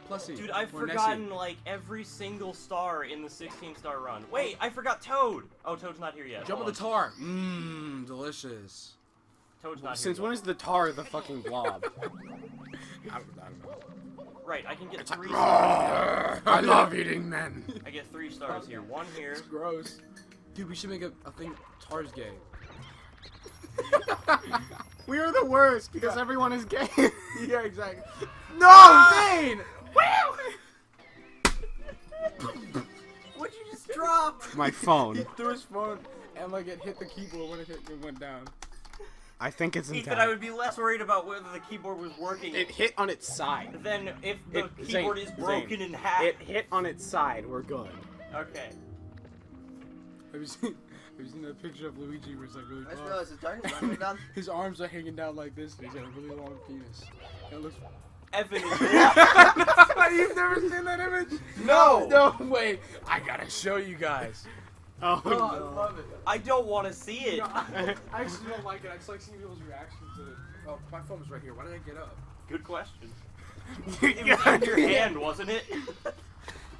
Plessy. Dude, I've or Nessie. forgotten like every single star in the 16-star run. Wait, I forgot Toad. Oh, Toad's not here yet. Jump on Hold the tar. Mmm, delicious. Toad's not Since here. when is the tar the fucking blob? I don't know. Right, I can get 3 stars. I love eating men. I get 3 stars here. 1 here. It's gross. Dude, we should make a thing. Tar's gay. We are the worst because everyone is gay. Yeah, exactly. No, Zane! What'd you just drop? My phone. He threw his phone and like it hit the keyboard when it went down. I think it's Ethan, intact. I would be less worried about whether the keyboard was working It hit on its side. than if the Zane, keyboard is broken Zane, in half. It hit on its side. We're good. Okay. Have you seen that picture of Luigi where it's like really I just buff? realized it's dark. Is it done? His arms are hanging down like this, and he's got a really long penis. And it looks. Evan is You've never seen that image? No! No, wait. I gotta show you guys. Oh, Oh, I love it. I don't want to see it. No, I actually don't like it. I just like seeing people's reactions to it. Oh, my phone was right here. Why did I get up? Good question. It was in your hand, wasn't it?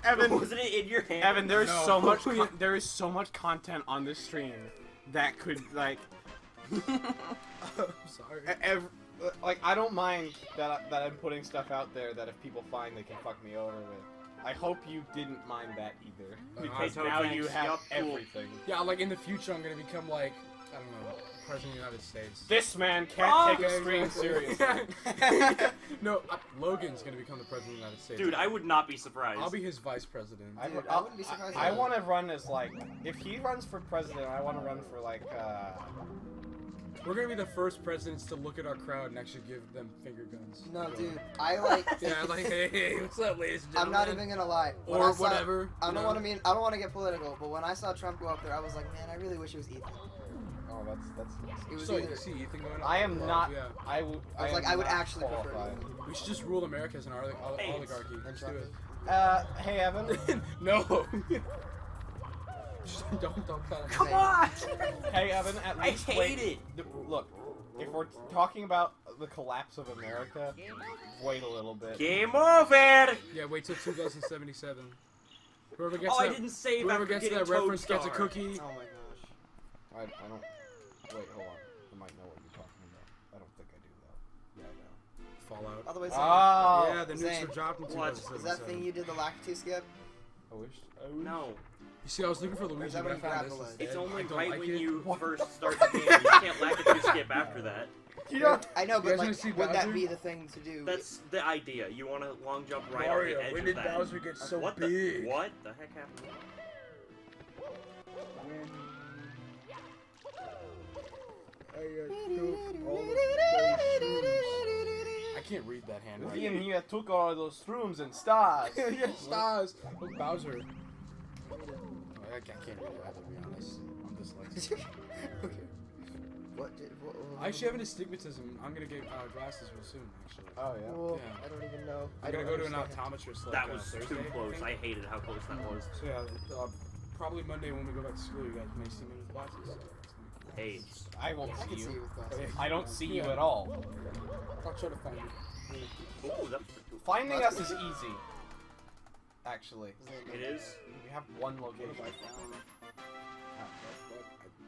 Evan, Wasn't it in your hand? Evan, there is No. so much. There is so much content on this stream that could like. I'm sorry. Like I don't mind that I'm putting stuff out there that if people find they can fuck me over with. I hope you didn't mind that either, because Toad, now thanks. you have Yup, cool. everything. Yeah, like in the future, I'm gonna become like I don't know, President of the United States. This man can't take Okay, extreme exactly. seriously. No, Logan's gonna become the President of the United States. Dude, I would not be surprised. I'll be his vice president. Dude, I wouldn't be surprised. I want to run as like, if he runs for president, I want to run for like, We're gonna be the first presidents to look at our crowd and actually give them finger guns. No, dude, I like. Yeah, like, hey, what's up, ladies and I'm gentlemen? not even gonna lie. When Or I saw- whatever. I you don't know? want to mean. I don't want to get political, but when I saw Trump go up there, I was like, man, I really wish it was Ethan. oh, that's. It was So either. you see Ethan going up? I am not. Yeah. I would. I was am like, I would not actually prefer qualified. Ethan. We should just rule America as an Hey, oligarchy. Let's do it. Hey Evan. No. Just don't tell him. Come on! Hey Evan. At I least hate wait. it. Look, if we're talking about the collapse of America, wait a little bit. Game over! Yeah, wait till 2077. Whoever gets Oh, I that, didn't save whoever after gets getting that reference gets a Toadstar. cookie. Oh my gosh. I don't. Wait, hold on. I might know what you're talking about. I don't think I do though. Yeah, I know. Fallout. By the way, Oh. Yeah, the nukes Zane, were dropped in what? 2077. is that thing you did the Lakitu skip? I wish. No. You see, I was looking for Luigi, that but I when you found grab this the leg? instead. It's only I don't right like when it. you What first start the game. You can't lack it to skip after that. You know. I know, You but guys like, wanna see would that Bowser? be the thing to do? That's the idea. You want to long jump right Mario, on the edge when of did that. Bowser get so what big? The, what the heck happened? I can't read that Ian handwriting. here took all those shrooms and stars. Yeah, stars. Look, Bowser. Oh, I can't read it. I have to be honest. I'm dyslexic. Okay. What? I actually have an astigmatism. I'm gonna get glasses real soon, actually. Oh yeah. Well, Yeah. I don't even know. I'm I gonna don't go to an understand. optometrist like That was Thursday, too close. think. I hated how close that was. So yeah, probably Monday when we go back to school, you guys may see me with glasses. Hey, I won't I see can see you. you with glasses. I don't see you Yeah. at all. I'll try to find you. ooh, that's pretty cool. Finding us is easy. Actually, It is. we have one location. Ah,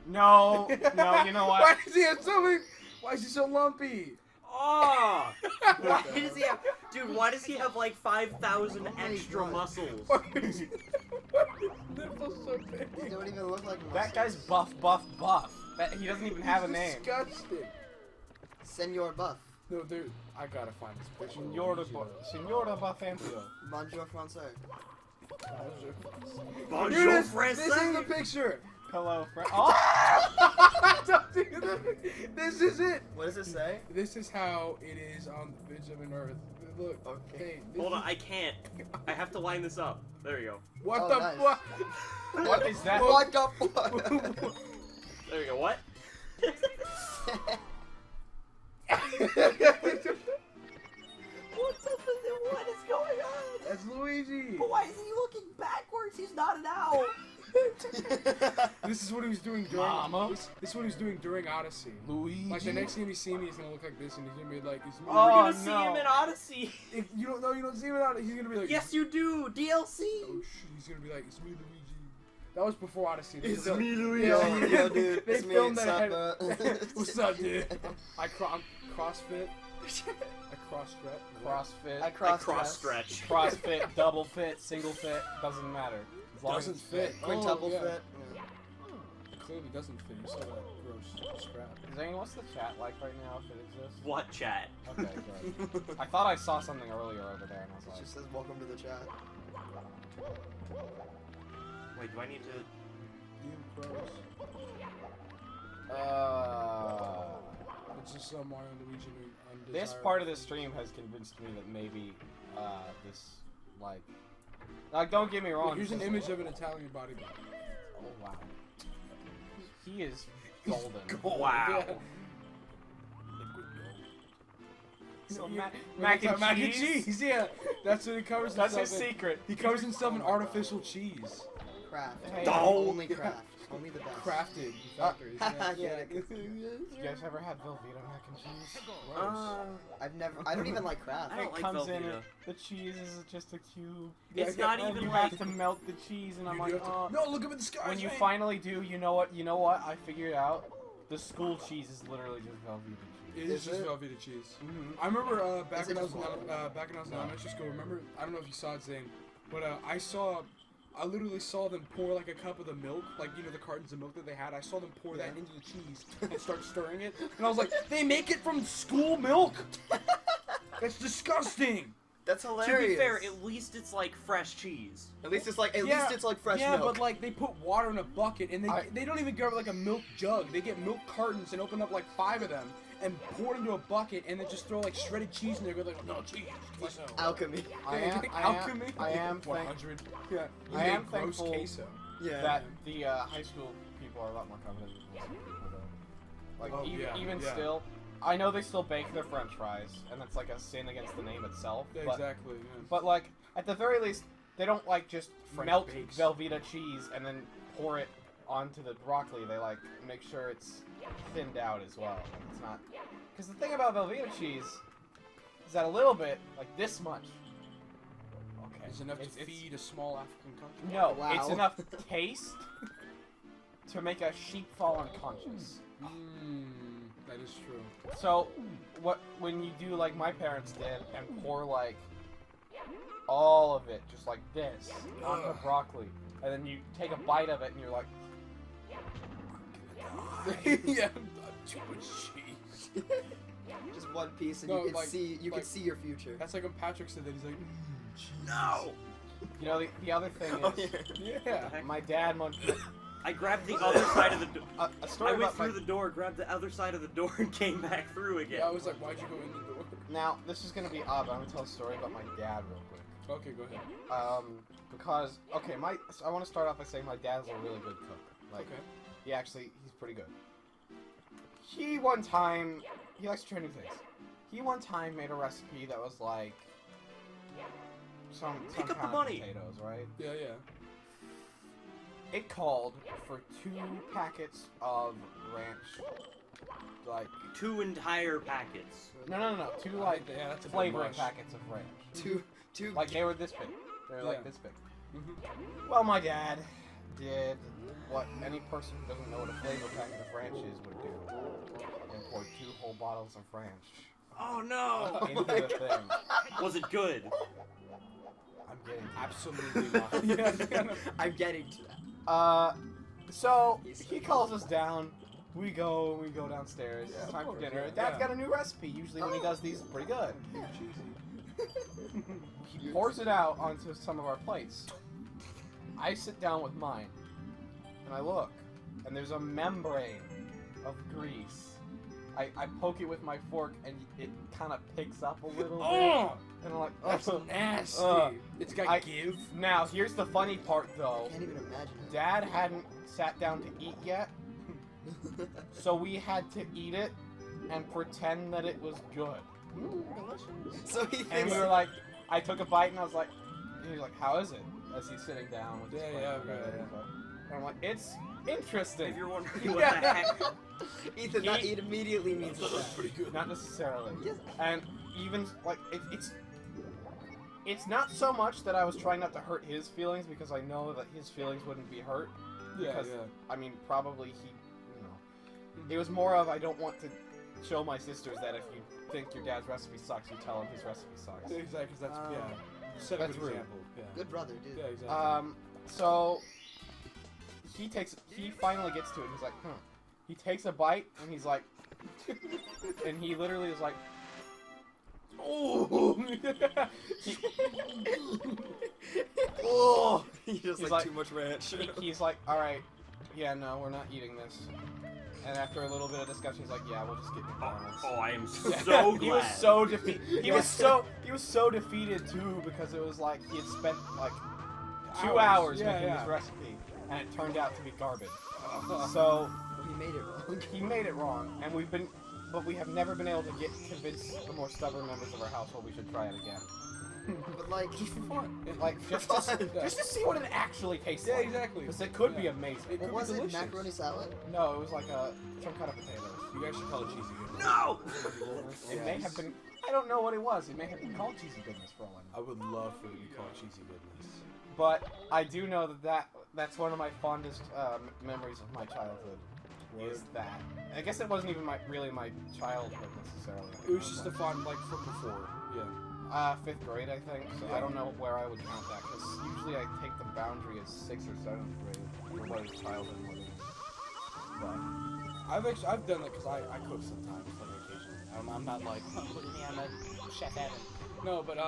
No, no, you know Why what? does he have so many? Why is he so lumpy? Oh! Why does he have, dude? Why does he have like 5,000 extra God. muscles? Why is his nipples so big? They don't even look like That guy's buff. That he doesn't even have a name. Disgusting. Senor Buff. No, dude, I gotta find this picture. of Senora, Luigi, though. Senora Buffantio. Bonjour Francais. Bonjour, Dude, this is the Francais! picture. Hello, friend. Oh! Don't do that. This is it. What does it say? This is how it is on the Benjamin Earth. Look. Okay. Hey, this Hold on, is- I can't. I have to line this up. There you go. What Oh, the nice. fuck? What is that? What the fuck? There you go. What? What's up with it? What is going on? That's Luigi. But why is he looking backwards? He's not an owl. This is what he was doing during. Mama. This is what he was doing during Odyssey. Luigi. Like the next time you see me, he's gonna look like this, and he's gonna be like, We're Oh, gonna see no. him in Odyssey. if you don't know, you don't see him out. He's gonna be like, Yes, you do. DLC. Oh shit, he's gonna be like, it's me, Luigi. That was before Odyssey. They It's filmed- me, Luigi. Yo, Yeah, yo, dude, they it's me, filmed what's that. up, What's up, dude? I'm CrossFit. I cross-stretch. CrossFit. I I cross cross stretch. CrossFit, double fit, single fit, doesn't matter. As long as Doesn't it's fit. Quintuple Oh, yeah. fit. It clearly doesn't fit. You saw that gross strap. Zane, what's the chat like right now if it exists? What chat? Okay, good. I thought I saw something earlier over there and I It was just like, says welcome to the chat. Wait, do I need to? You pros. It's just Mario and Luigi doing this undesirable part of the things. stream has convinced me that maybe, this, like, don't get me Look, wrong. here's an this is- image of an Italian bodybuilder. Oh, wow. He is golden. Wow. Yeah. So You- mac Mac and and cheese? cheese, yeah. That's what he covers That's himself his in. secret. He covers himself in artificial cheese. Craft. Hey. Only craft. Only the best. Crafted in factories. Yeah, yeah. You guys ever had Velveeta mac and cheese? I've never. I don't even like craft. I don't It like comes in, Velveeta. the cheese is just a cube. It's Yeah, not And even you like. have to melt the cheese, and I'm You like, do have to- oh. No, look up at the sky. When you Zane. finally do, you know what? I figured out. The school cheese is literally just Velveeta cheese. It is Is just it? Velveeta cheese. Mm-hmm. I remember back Is when it I was in just back when I was in elementary school. Remember, I don't know if you saw it, Zane, but I saw I literally saw them pour like a cup of the milk, like you know the cartons of milk that they had. I saw them pour that into the cheese and start stirring it, and I was like, they make it from school milk. That's disgusting. That's To hilarious. be fair, at least it's like fresh cheese. At least it's like fresh Yeah, milk. but like they put water in a bucket, and they don't even get like a milk jug. They get milk cartons and open up like 5 of them and pour it into a bucket, and then just throw like shredded cheese in there. Go like, no cheese. Alchemy. I am thankful. 100. Yeah. I am gross thankful queso. Yeah. that the high school people are a lot more confident than middle school people, though. Like, Oh, even yeah. still, I know they still bake their french fries, and that's like a sin against the name itself. Yeah, but, exactly. Yeah. but, like, at the very least, they don't, like, just French melt bakes. Velveeta cheese and then pour it onto the broccoli. They, like, make sure it's thinned out as well. Like, it's not... Because the thing about Velveeta cheese is that a little bit, like this much... Okay. It's enough to feed a small African country. No, Wow. it's enough taste to make a sheep fall unconscious. That is true. So, when you do like my parents did and pour like all of it, just like this, on the broccoli, and then you take a bite of it and you're like, Yeah, too much cheese. Just one piece, and No, you can like- see like- see your future. That's like when Patrick said that. He's like, cheese. No! you know, the other thing Oh, is, Yeah. my dad once I grabbed the other side of the door. a story I went about my, through the door, grabbed the other side of the door, and came back through again. Yeah, I was like, why'd you go in the door? Now, this is gonna be odd, but I'm gonna tell a story about my dad real quick. Okay, go ahead. Because, okay, I want to start off by saying my dad's a really good cook. Like, Okay. he's pretty good. He one time, he likes to try new things. He one time made a recipe that was like, some Pick up the kind money. of potatoes, right? Yeah, yeah. It called for 2 packets of ranch, like, 2 entire packets. no, 2 like Yeah, that's a bit flavoring much. packets of ranch. Two. Like, they were this big. They were like Yeah. this big. Mhm. Well, my dad did what any person who doesn't know what a flavor packet of ranch is would do. And poured 2 whole bottles of ranch Oh no! into the thing. Was it good? I'm getting to Absolutely not. Yeah. I'm getting to that. that. So he calls us down. We go downstairs. Yeah, It's of time for course, dinner. yeah, Dad's yeah. got a new recipe. Usually when he does these, it's pretty good. Cheesy. He pours it out onto some of our plates. I sit down with mine, and I look, and there's a membrane of grease. I poke it with my fork, and it kind of picks up a little bit. Oh, And I'm like, that's "Ugh." nasty. It's got I- give. Now, here's the funny part, though. I can't even imagine it. Dad hadn't sat down to eat yet, so we had to eat it and pretend that it was good. So he And thinks. we were like, I took a bite, and I was like, he was like, how is it? As he's sitting down with his Yeah, plate yeah, and right, everything. yeah. And I'm like, it's interesting. If you're wondering what the heck. Ethan, not eat immediately means That's that. pretty good. Not necessarily. Yes. And even, like, it's not so much that I was trying not to hurt his feelings, because I know that his feelings wouldn't be hurt. Yeah, Because, yeah. I mean, probably he, it was more of, I don't want to show my sisters that if you think your dad's recipe sucks, you tell him his recipe sucks. Yeah, exactly, 'cause that's, Um, yeah. Set a that's good rude. example. Yeah. Good brother, dude. Yeah, exactly. So he finally gets to it. He's like, He takes a bite and he's like, and he literally is like, oh. Oh, he just He's like like- too much ranch. He's like, all right, yeah, no, we're not eating this. And after a little bit of discussion, he's like, yeah, we'll just get McDonald's. Oh, I am Yeah. so glad. He was so defeated. He was so defeated too, because it was like he had spent like 2 hours Yeah, making yeah. this recipe, and it turned out to be garbage. So He made it wrong. he made it wrong, and we have never been able to convince the more stubborn members of our household we should try it again. But like, Just for fun. Yeah. Like just to see what it actually tastes Yeah, like. exactly. Because it could be Yeah. amazing. It what could was be it? delicious. Macaroni salad? No, it was like some kind of potatoes. You guys should call it cheesy goodness. No! It may have been. I don't know what it was. It may have been called cheesy goodness for all I I know. would love for it to be called cheesy goodness. But I do know that's one of my fondest memories of my childhood. Is that? I guess it wasn't even really my childhood necessarily. It was just a fun, like, from before. Yeah. 5th grade, I think. So I don't know where I would count that, because usually I take the boundary as 6th or 7th grade. Or what is childhood more than. But I've done that because I cook sometimes, like occasionally. I'm not like, look at me, I'm a chef Evan. No, but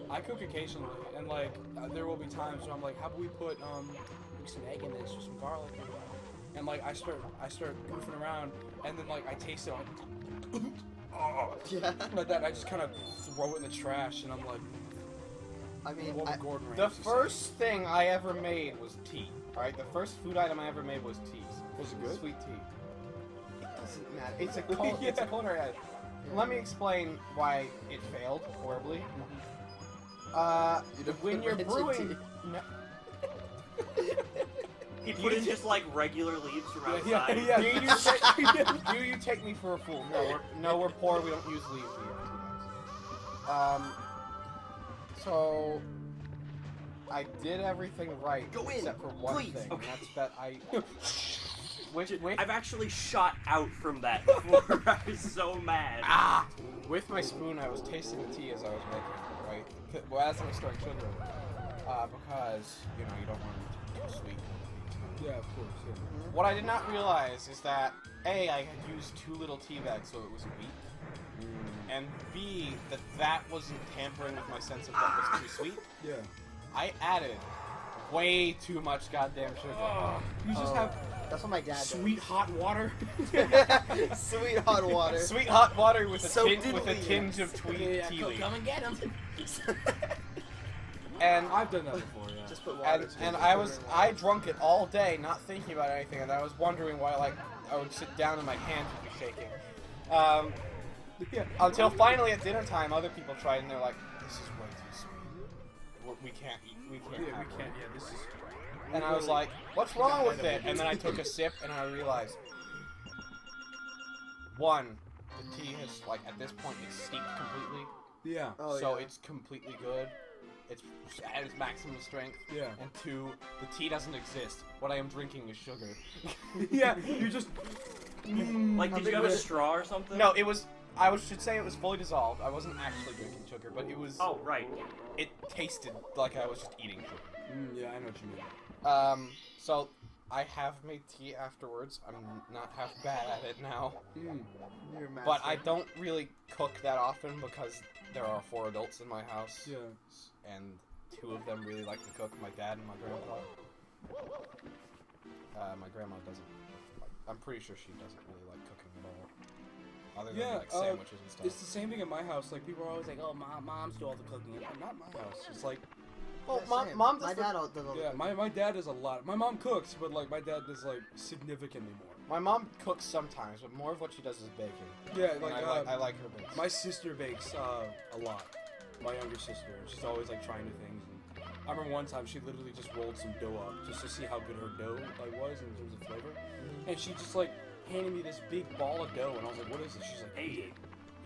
I cook occasionally, and like there will be times where I'm like, how about we put some egg in this or some garlic, and like I start goofing around, and then like I taste it, I'm like, oh, Yeah. like that. I just kind of throw it in the trash, and I'm like, I mean, what would Gordon the Ramsay say? first thing I ever made was tea. Alright, the first food item I ever made was tea. Was it good? Sweet tea. it doesn't matter. It's a it's a culinary item. Let me explain why it failed horribly. You don't When put you're ranch in brewing, tea. no, He put in just like regular leaves from Yeah, outside. yeah. do you take me for a fool? No, we're poor. We don't use leaves. We use tea bags. So I did everything right Go in, except for one please. thing. Okay. And that's that I. With I've actually shot out from that before. I was so mad. with my spoon, I was tasting the tea as I was making it, right? Well, as I was storing sugar, because you don't want it too sweet. Yeah, of course. Yeah. What I did not realize is that A, I had used too little tea bags, so it was weak, and B, that wasn't tampering with my sense of what was too sweet. Yeah. I added way too much goddamn sugar. You just have That's what my dad does. sweet hot water. Sweet hot water. Sweet hot water with a, So with a diddly. tinge of tea leaf. Come and get them. And I've done that before. Yeah. Just put water. and I drunk it all day, not thinking about anything, and I was wondering why, like, I would sit down and my hands would be shaking. Yeah. Until finally at dinner time, other people tried and they're like, "This is way too sweet. We can't eat. We can't. Yeah, have we it." can't. Yeah, this is. And I was like, "What's wrong with it?" And then I took a sip and I realized, one, the tea has, like, at this point, it's steeped completely, Yeah. Oh, so yeah. it's completely good. It's at its maximum strength. Yeah. And two, the tea doesn't exist. What I am drinking is sugar. Yeah. You just. Like, How did big you have a was it? straw or something? No, it was. Should say it was fully dissolved. I wasn't actually drinking sugar, but it was. Oh, right. It tasted like I was just eating sugar. Yeah, I know what you mean. So I have made tea afterwards. I'm not half bad at it now, You're a master. but I don't really cook that often because there are 4 adults in my house, Yeah. and 2 of them really like to cook. My dad and my grandpa. My grandma doesn't. I'm pretty sure she doesn't really like cooking at all. Other than Yeah, like sandwiches and stuff. It's the same thing at my house. Like people are always like, "Oh, moms do all the cooking." Not my house. It's like, Well, Yeah, same. mom My does the- dad does all the yeah, my dad does a lot. My mom cooks, but like my dad does like significantly more. My mom cooks sometimes, but more of what she does is baking. Yeah, And like I like her bakes. my sister bakes a lot. My younger sister. She's always like trying new things. And I remember one time she literally just rolled some dough up just to see how good her dough like was in terms of flavor. And she just like handed me this big ball of dough, and I was like, "What is it?" She's like, Hey.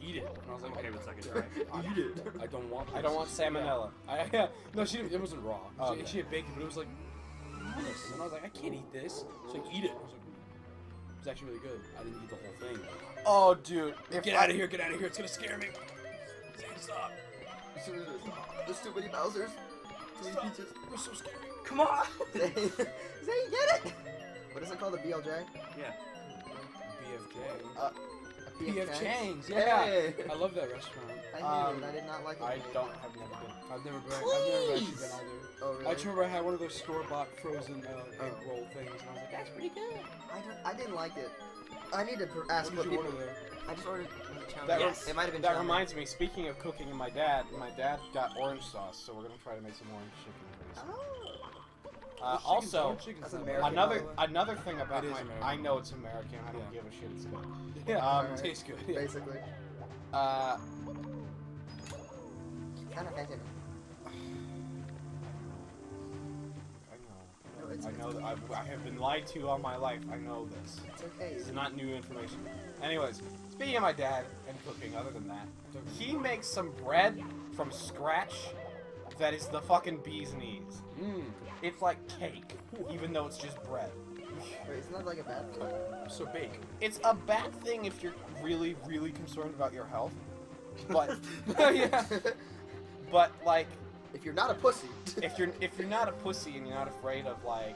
"Eat it." And I was like, Okay with second "Yeah, try. eat it." I don't want. I don't want this. salmonella. Yeah, no, it wasn't raw. Oh, She, okay. she had baked it, but it was like, this. And I was like, I can't eat this. She's like, eat it. I was like, it's actually really good. I didn't eat the whole thing. Oh, dude. Get out of here, get out of here. It's gonna scare me. Stop. There's too many Bowsers. Too many pizzas. We're so scary. Come on! Zay, get it? What is it called? The BLJ? Yeah. BFJ. PF PF Chang's, yeah. Hey. I love that restaurant. I knew it. I did not like it. I have never been. I've never actually been either. Oh, I really? just remember I had one of those store-bought frozen egg roll things, and I was like, that's pretty good. I didn't like it. I need to ask What what did you people. order there? I just ordered chow That mein. Yes. It might have been That chow mein. reminds me, speaking of cooking and my dad got orange sauce, so we're gonna try to make some orange chicken pretty soon. Also, That's American. another thing about It is my, American. I know it's American, I don't Yeah. give a shit, it's good. Yeah, Alright. tastes good. Yeah. Basically. Uh, Kind of offensive. No, it's I know that I have been lied to all my life, I know this. It's okay. This is not new information. Anyways, speaking of my dad and cooking, other than that, he makes some bread from scratch that is the fucking bee's knees. Mmm. It's like cake, even though it's just bread. Wait, isn't that like a bad thing? So bake. It's a bad thing if you're really, really concerned about your health, but Yeah. But like, If you're not a pussy. if you're not a pussy and you're not afraid of like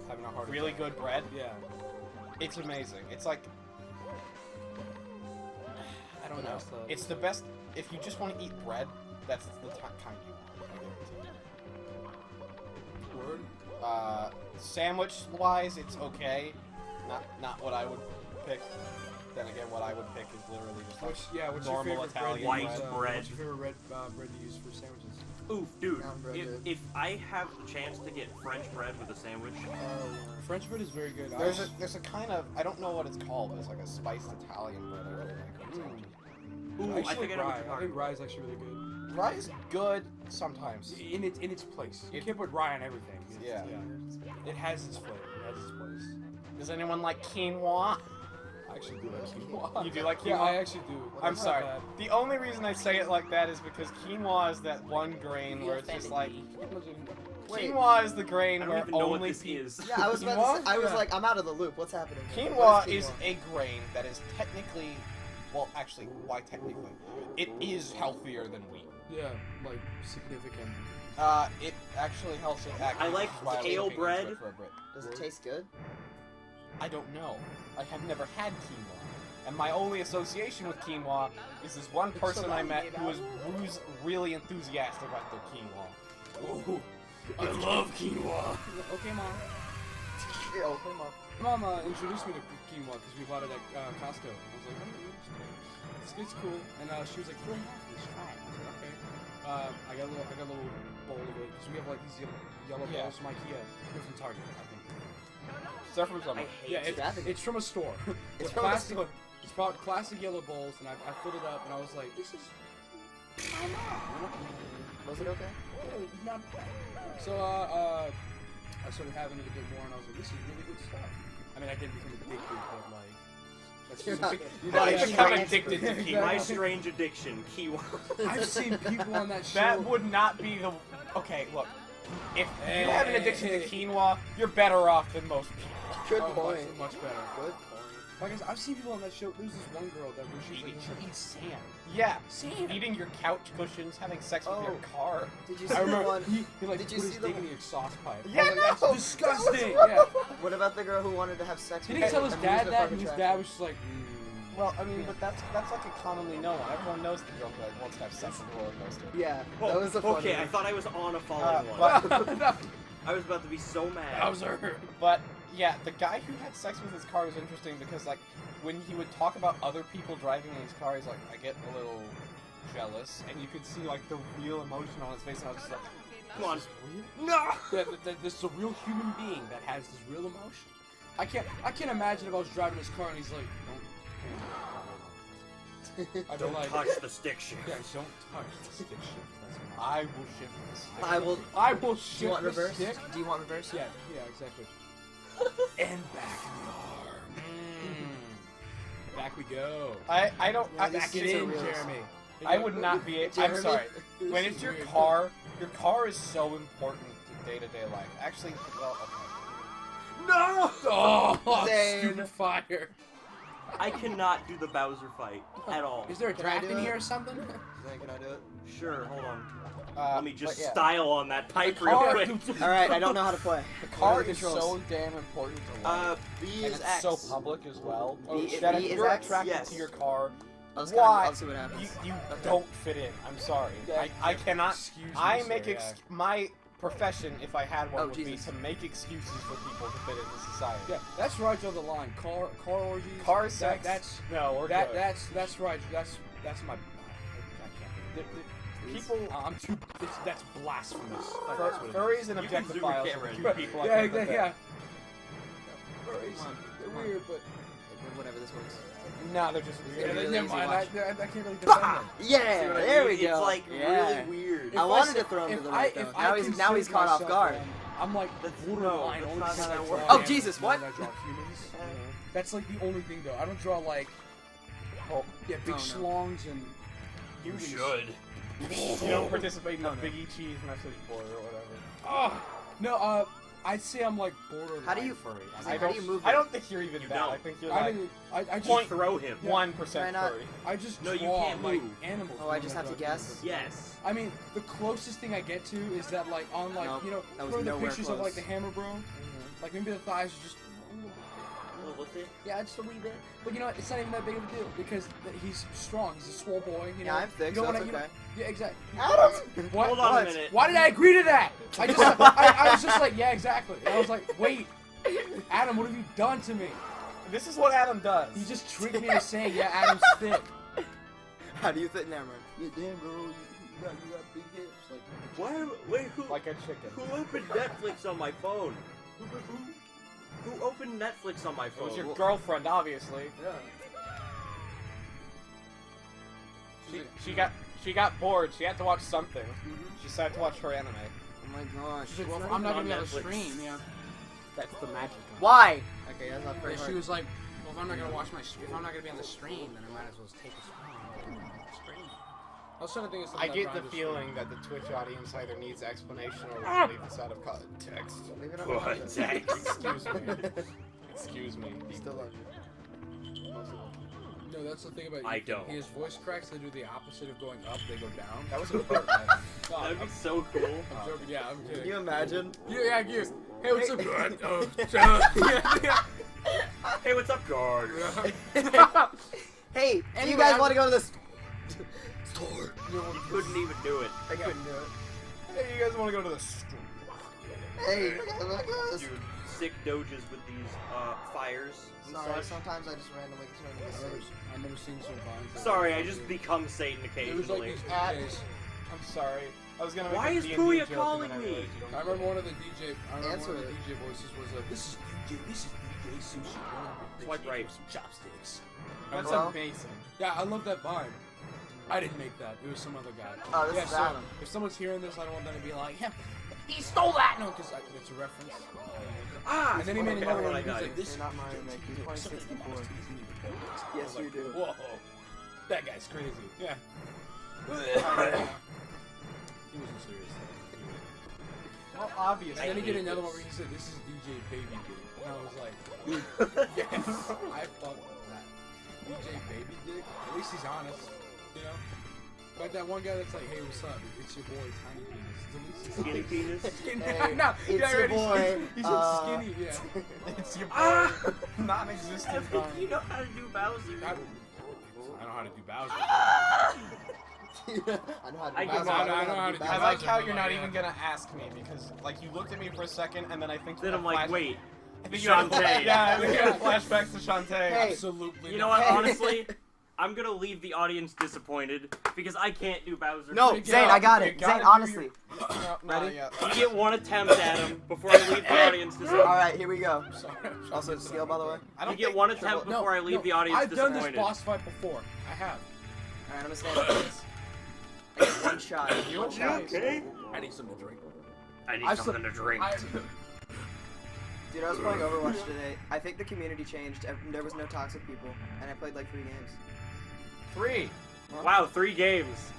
Having a heart really attack. good bread, Yeah. it's amazing. It's like, I don't know. It's the best. If you just want to eat bread, that's the kind you want. I guarantee. Word. Sandwich-wise, it's okay. Not what I would pick. Then again, what I would pick is literally just like What's your normal favorite Italian bread? White to use, bread. What's your favorite bread to use for sandwiches? Oof, dude. Brown bread, dude. If I have the chance to get French bread with a sandwich, French bread is very good. there's a kind of, I don't know what it's called, but it's like a spiced Italian bread I really like. ooh, I think I know what you're I think talking about. rye is actually really good. Rye is good sometimes. In its place. You can't put rye on everything. Yeah. It has its flavor. It has its place. Does anyone like quinoa? I actually do like quinoa. You do like quinoa? Yeah, I actually do. I'm It's not sorry. bad. The only reason I say it like that is because quinoa is that one grain where it's just like, Wait. quinoa is the grain I where don't even know what only this is. Yeah, I was about to say, I was Yeah. like, I'm out of the loop. What's happening? Quinoa What is a grain that is technically, well, actually, why technically? It is healthier than wheat. Yeah, like significant. It actually helps with acne. I like which is why I was kale looking into bread. it for a bit. Does it taste good? I don't know. I have never had quinoa. And my only association with quinoa is this one person I met who was really enthusiastic about their quinoa. Ooh, I love quinoa. Okay, mom. Yeah, okay, mom. Mom introduced me to quinoa because we bought it at Costco. I was like, oh, it's cool. And she was like, really healthy. Let's try it. I was like, okay. I got a little bowl of it because we have like these yellow Yeah. bowls from IKEA. They're from Target, I think. They're from I somewhere. hate Yeah, extravagant. it's from a store. It's It's from a plastic. store. It's probably classic yellow bowls, and I filled it up, and I was like, this is Was it okay? not bad. So I started having it a bit more, and I was like, this is really good stuff. I mean, I didn't become addicted, but like, that's You're just not- a big. you're not not even become become addicted addicted to Exactly. quinoa. My strange addiction, quinoa. I've seen people on that show. That would not be the... Okay, look. If Hey, you have an addiction hey. to quinoa, you're better off than most people. Good Oh, point. much better. Good point. Like I said, I've seen people on that show. There's this one girl that when she's like, Eating- she eats sand. Yeah, Sand. eating your couch cushions, having sex with your Oh. car. Did you see I the remember one? he like Did you put see his the dick in one? the exhaust pipe. Yeah, I was like, no, that's disgusting. that Yeah. What about the girl who wanted to have sex He with didn't tell his and dad used the that, fucking and his trash dad can? was just like, Well, I mean, but that's like a commonly known. Everyone knows the girl who like, wants to have sex with a roller coaster. Yeah, that was the funny Okay, I one. thought I was on a falling one. But, I was about to be so mad. Bowser. but yeah, the guy who had sex with his car was interesting because like when he would talk about other people driving in his car, he's like, I get a little jealous, and you could see like the real emotion on his face, and I was just like, Come on. "This is real?" No! Yeah, this is a real human being that has this real emotion. I can't imagine if I was driving his car and he's like, don't. I'd be Don't like, touch the stick shift. Yeah, don't touch the stick shift. That's I will shift this. I will. I will Do shift you want the reverse? stick. Do you want reverse? Yeah, exactly. And back in the arm. Back we go. I don't. Yeah, I, this Back is it a in, real- Jeremy. I would not be. I'm Jeremy? sorry. This When is it's your weird. car is so important to day-to-day life. Actually, well, okay. No! Oh, Zane. stupid fire. I cannot do the Bowser fight at all. Is there a Can I draft do in it? here or something? Then can I do it? Sure, hold on. But Let me just yeah. style on that pipe The real car- quick. All right, I don't know how to play. The What car are the is controls? so damn important to life. B and is it's X. so public as well. B- that B if is you're X? attracted Yes. to your car, I'll just why I'll see what happens. you Okay. don't fit in. I'm sorry. I cannot. Excuse me, I sir, make yeah. my profession, if I had one, Oh, would Jesus. be to make excuses for people to fit into society. Yeah, that's where I draw the line. Car orgies. Car sex. That's no, or that that's right. That's my. I can't. people. I'm too. That's blasphemous. Fur- That's what it is. Furries and You can zoom your objectophiles camera are in. two people. I Yeah, think that yeah. Come Furries, on, they're come on. weird, but Whatever this works. No, they're just Yeah, weird. they're never lazy mind. watch. I can't really defend Bah! them. Yeah, See what I there mean? we go. It's like yeah. really weird. If I wanted said- to throw him to if the I- right, if though. I Now he's consider caught off myself guard. one, I'm like borderline. that's Only not because how I that draw works. Oh, animals Jesus, more what? than I draw humans. That's like the only thing though. I don't draw like Oh, big Oh, no. schlongs and. You movies. should. you don't participate in the Oh, no. Big E Cheese message board or whatever. Oh no. I'd say I'm like borderline How do you- furry. How do you move I it? don't think you're even You that. don't. I think you're I like mean, I just Point- Throw him. 1% Why not? furry. I just No, you draw can't like move. animals. Oh, I when just I'm have to drawing guess? animals. Yes. I mean, the closest thing I get to is that like on like Nope, you know that was for the nowhere pictures of like close. the Hammer Bro, like maybe the thighs are just. Well, with it. Yeah, just a wee bit. But you know what? It's not even that big of a deal because he's strong. He's a swole boy. You know. Yeah, I'm thick, you don't so wanna, it's you know- okay. yeah, exactly. Adam! What? Hold on What? a minute. Why did I agree to that? I just, I was just like, yeah, exactly. And I was like, wait, Adam, what have you done to me? This is what Adam does. You just tricked me into saying, yeah, Adam's thick. How do you think, Cameron? Yeah, damn, bro, you got big hips. Like, Why? Wait, who? like a chicken. Who opened Netflix on my phone? Who opened Netflix on my It phone? was your Well, girlfriend, obviously. yeah. She got bored. She had to watch something. She decided to watch her anime. Oh my gosh. She's like, It's well, not I'm not even gonna be on able to Netflix. stream. Yeah. That's the magic. Why? Okay, that's not very Yeah, hard. she was like, well, if I'm not gonna watch if I'm not gonna be on the stream, then I might as well just take a stream. I was trying to think of I something. get the feeling that the Twitch audience either needs explanation or will leave this out of context. Leave it up What? to you. Excuse me. Excuse me. He still loves you. No, that's the thing about I Ethan. don't. His voice cracks, they do the opposite of going up, they go down. That was a part. No, That'd I'm, be so cool. I'm joking, yeah, I'm kidding. Can you imagine? Yeah, you. Hey, what's up? Hey, what's up, guard? Hey, do you Anyway, guys I'm- want to go to the store? You couldn't even do it. I couldn't do it. Hey, you guys want to go to the store? Hey, you guys wanna go to the Dude, store? sick doges with these fires and Sorry, such. sometimes I just randomly turn to the stage. I remember seeing some vines. that Sorry, were I just fucking- become Satan It was like occasionally. these At- DJs. I'm sorry. I was gonna make Why a is D&D Puya joke and calling then I me? realized you don't I remember one of the DJ. I remember Answer one of the it. DJ voices was like, "This is DJ Sushi. Swipe right. Some chopsticks." That's Hello? amazing. Yeah, I love that vibe. I didn't make that. It was some other guy. Oh, this yeah, is so Adam. if someone's hearing this, I don't want them to be like, "Yeah, he stole that." No, because it's a reference. Ah! And then he made okay, another when one. I He was died. like, "This You're not Mario Maker. You're playing 64. I Yes, was you like, do. Whoa, that guy's crazy. Yeah. He wasn't serious. Well, obviously. And then he hate did another this. one where he said, "This is DJ Baby Dick," and I was like, "Dude, yes, I fuck with that." DJ Baby Dick. At least he's honest, you know. Like that one guy that's like, "Hey, what's up? It's your boy, Tiny Penis." At least he's Skinny penis? Skinny. Hey, no, it's yeah, your right, boy, He's skinny. Yeah. It's your boy. Ah! Non-existent. You know how to do Bowser? I know how to do Bowser. I know how to I do can- Bowser. I know how to do I Bowser. like how but you're like, not yeah. even gonna ask me because, like, you looked at me for a second and then I think. Then I'm like, wait. I think you had Shantae. Yeah, I think you had flashbacks to Shantae. Hey. Absolutely. You know not. what, honestly? I'm gonna leave the audience disappointed because I can't do Bowser. No, You Zane, gotta- I got you it. gotta Zane, do honestly. No, Ready? yeah. You get one attempt at him before I leave the audience disappointed. Alright, here we go. I'm sorry. Also, skill, by the way. I You don't get think- one attempt No, before I leave the audience I've done disappointed. this boss fight before. I have. Alright, I'm gonna stand up for this. I get one shot. You One okay? shot. Okay. I need something to drink. I need I've something to drink. Dude, I was playing Overwatch today. I think the community changed. There was no toxic people, and I played like 3 games. 3. Wow, 3 games.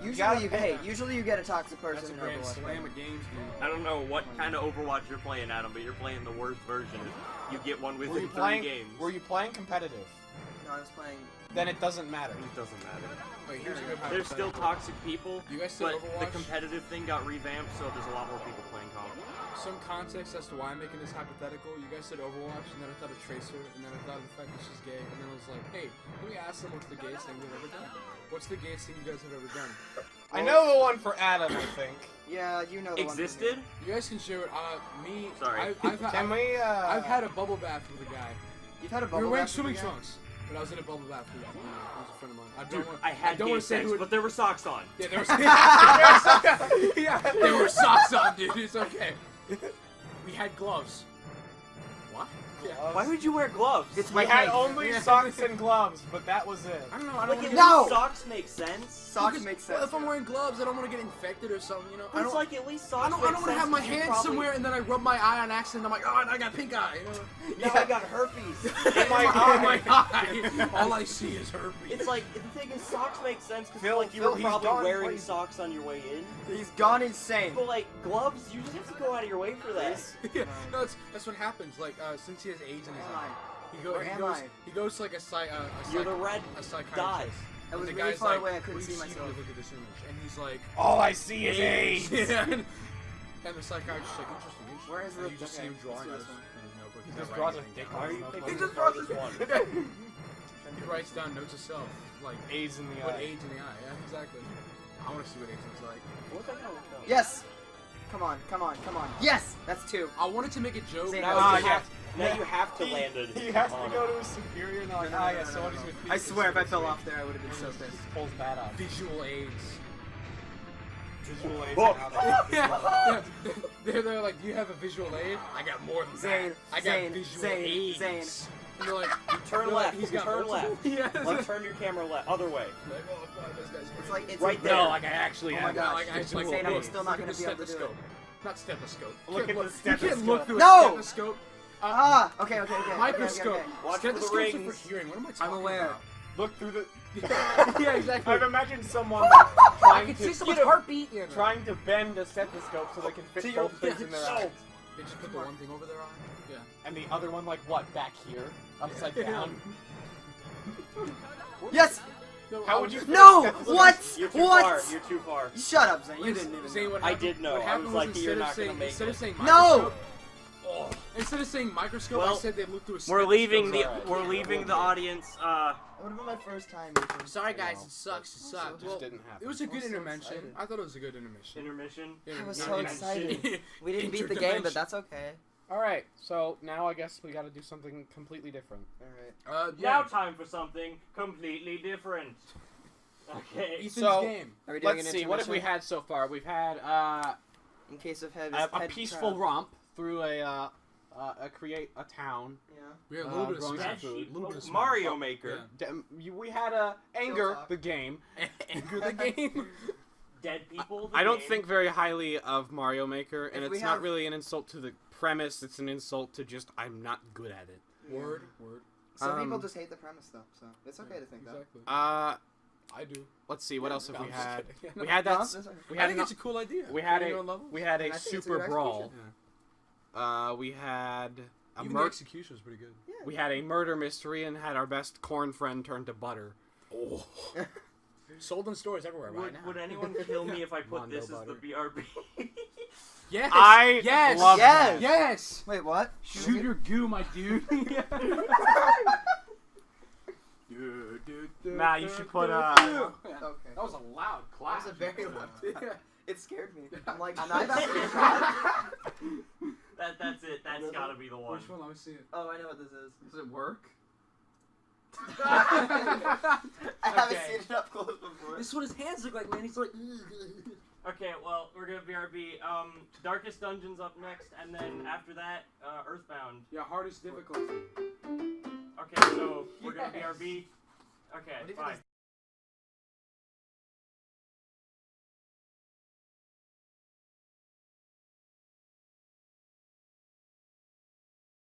Usually you get a toxic That's person a in grand Overwatch. slam of games, dude. I don't know what kind of Overwatch you're playing, Adam, but you're playing the worst version. You get one Were within you 3 playing? games. Were you playing competitive? No, I was playing. Then it doesn't matter. It doesn't matter. Wait, here's a good There's still hypothetical. toxic people, You guys still but the Overwatch? competitive thing got revamped, so there's a lot more people playing comp. Some context as to why I'm making this hypothetical. You guys said Overwatch, and then I thought of Tracer, and then I thought of the fact that she's gay, and then I was like, hey, let me ask them what's the gayest thing we've ever done. What's the gayest thing you guys have ever done? I know the one for Adam, I think. Yeah, you know the Existed? You guys can share it. Me. Sorry. Can we, I've had a bubble bath with a guy. One. You've had a We bubble were wearing bath swimming with a guy? trunks, but I was in a bubble bath with a friend of mine. I Dude, don't want. I had don't gay wanna say sex, who it- but there were socks on. Yeah, there was. Yeah, there were socks on, dude. It's okay. We had gloves. What? Why would you wear gloves? It's We my had case. only socks and gloves, but that was it. I don't know. I don't Like, want at to No! least socks make sense. Socks Because, make well, sense. if I'm wearing gloves, I don't want to get infected or something, you know. I It's don't. like at least socks I don't make want to sense have my 'cause you hand probably- somewhere and then I rub my eye on accident. I'm like, oh, I got pink eye. You know? Now I got herpes. In my Oh eye. my eye. All I see is herpes. It's like, the thing is, socks make sense because Phil- like you Phil, were he's probably gone wearing crazy. socks on your way in. He's gone insane. But like gloves, you just have to go out of your way for that. Yeah, no, that's what happens. Like, since he has AIDS in his Where am eye, he goes to like a You're the red a psychiatrist. dot. It was And the really guy's far like, away, I couldn't "What do see you when myself." you look at this image?" And he's like, All I see is AIDS. Yeah, and the psychiatrist's like, interesting. Where is And the- you just see okay, him drawing let's on do his this notebook. He He's just not draws a writing dick anything. on his He notebook. just draws this one. He writes down notes of self, like AIDS in the put eye. AIDS in the eye. Yeah, exactly. I want to see what AIDS looks like. What the hell? is that? Yes! Come on, come on, come on. Yes! That's 2. I wanted to make a joke. Zane, Now, Ah, you, yeah. have, now you have to land it. He has to on go it. to his superior and like, No, ah, no, yeah, no, somebody's no. with I swear if I fell off there, I would have been so Just pissed. pulls that up. Visual AIDS. Visual aids. Oh. and how they- Yeah, they're like, do you have a visual aid? I got more than Zane, that. I got Zane, visual Zane, aids. Zane. And they're like, Turn they're left. Like, he's got turn multiple- left. Yeah. Like turn your camera left. Other way. Like, oh, fuck, this guy's It's like, it's Right like, there. No, like I actually Oh have. my gosh. Like, I just like, Zane, I'm hey, still not look gonna at be the able to do it. stethoscope. Not stethoscope. Look You at the can't stethoscope. look through a No! stethoscope. Ah! Okay, okay, okay. Microscope. Okay, okay, Watch for the Stethoscopes are rings. for hearing. What am I talking aware. about? Look through the. Yeah, exactly. I've imagined someone I trying can to see someone's heartbeat. Yeah, no. trying to bend a stethoscope so they can fit To your- both things in their no. eyes. They just put the one thing over their eye. Yeah. And the other one, like what, back here, upside Yeah. down. Yes! No, How I would was you? just- No! Stethoscope? What? You're too What? far. You're too far. Shut up, Zane. You didn't even Zane, know. what I happened- did know. What I happened was was like, you're instead of not gonna saying make instead of it. saying No! microscope, instead of saying microscope, Well, I said they looked through a We're leaving the stethoscope. we're leaving the audience. That would have been my first time. Sorry guys, know. it sucks. It It sucked. just Well, didn't happen. it was a good I'm so intervention. excited. I thought it was a good intermission. Intermission. I was Yeah, so yeah. excited. We didn't beat the game, but that's okay. All right, so now I guess we got to do something completely different. Alright. Yeah. Now time for something completely different. Okay. Ethan's So- game. Are we doing Let's an see, what have we intermission? had so far? We've had In case of head, a peaceful romp through a create a town. Yeah. We had a little bit of growing smash. some food. A little bit of smash. Mario Maker. We had anger talk. the game. Anger the game. Dead people. the I don't game. think very highly of Mario Maker, and If we it's not have- really an insult to the premise. It's an insult to just I'm not good at it. Word. Some people Um, just hate the premise, though, so it's okay to think that. Exactly. Uh, I do. let's see. What else have No, we I'm just had? kidding. We had No, that. that's okay. We I had think an, it's a cool idea. we had Putting a on levels. we had And a I think it's a super good brawl. Yeah. We had a Even the execution was pretty good. we had a murder mystery and had our best corn friend turn to butter. Oh. Sold in stores everywhere right Would, now. would anyone kill me if I put Mondo this as butter. the BRB? Yes. I yes. love Yes. that. Yes. Wait, what? Shoot your goo, my dude. Nah, you should put Okay. That was a loud That clap. was a very loud. Yeah. It scared me. I'm like, am I about to get shot? That's it. That's gotta be the one. Which one? Let me see it. Oh, I know what this is. Does it work? I haven't Okay. seen it up close before. This is what his hands look like, man. He's like. Okay, well, we're gonna BRB. Darkest Dungeons up next, and then after that, Earthbound. Yeah, hardest difficulty. Okay, so we're gonna Yes. BRB. Okay, What if it fine. is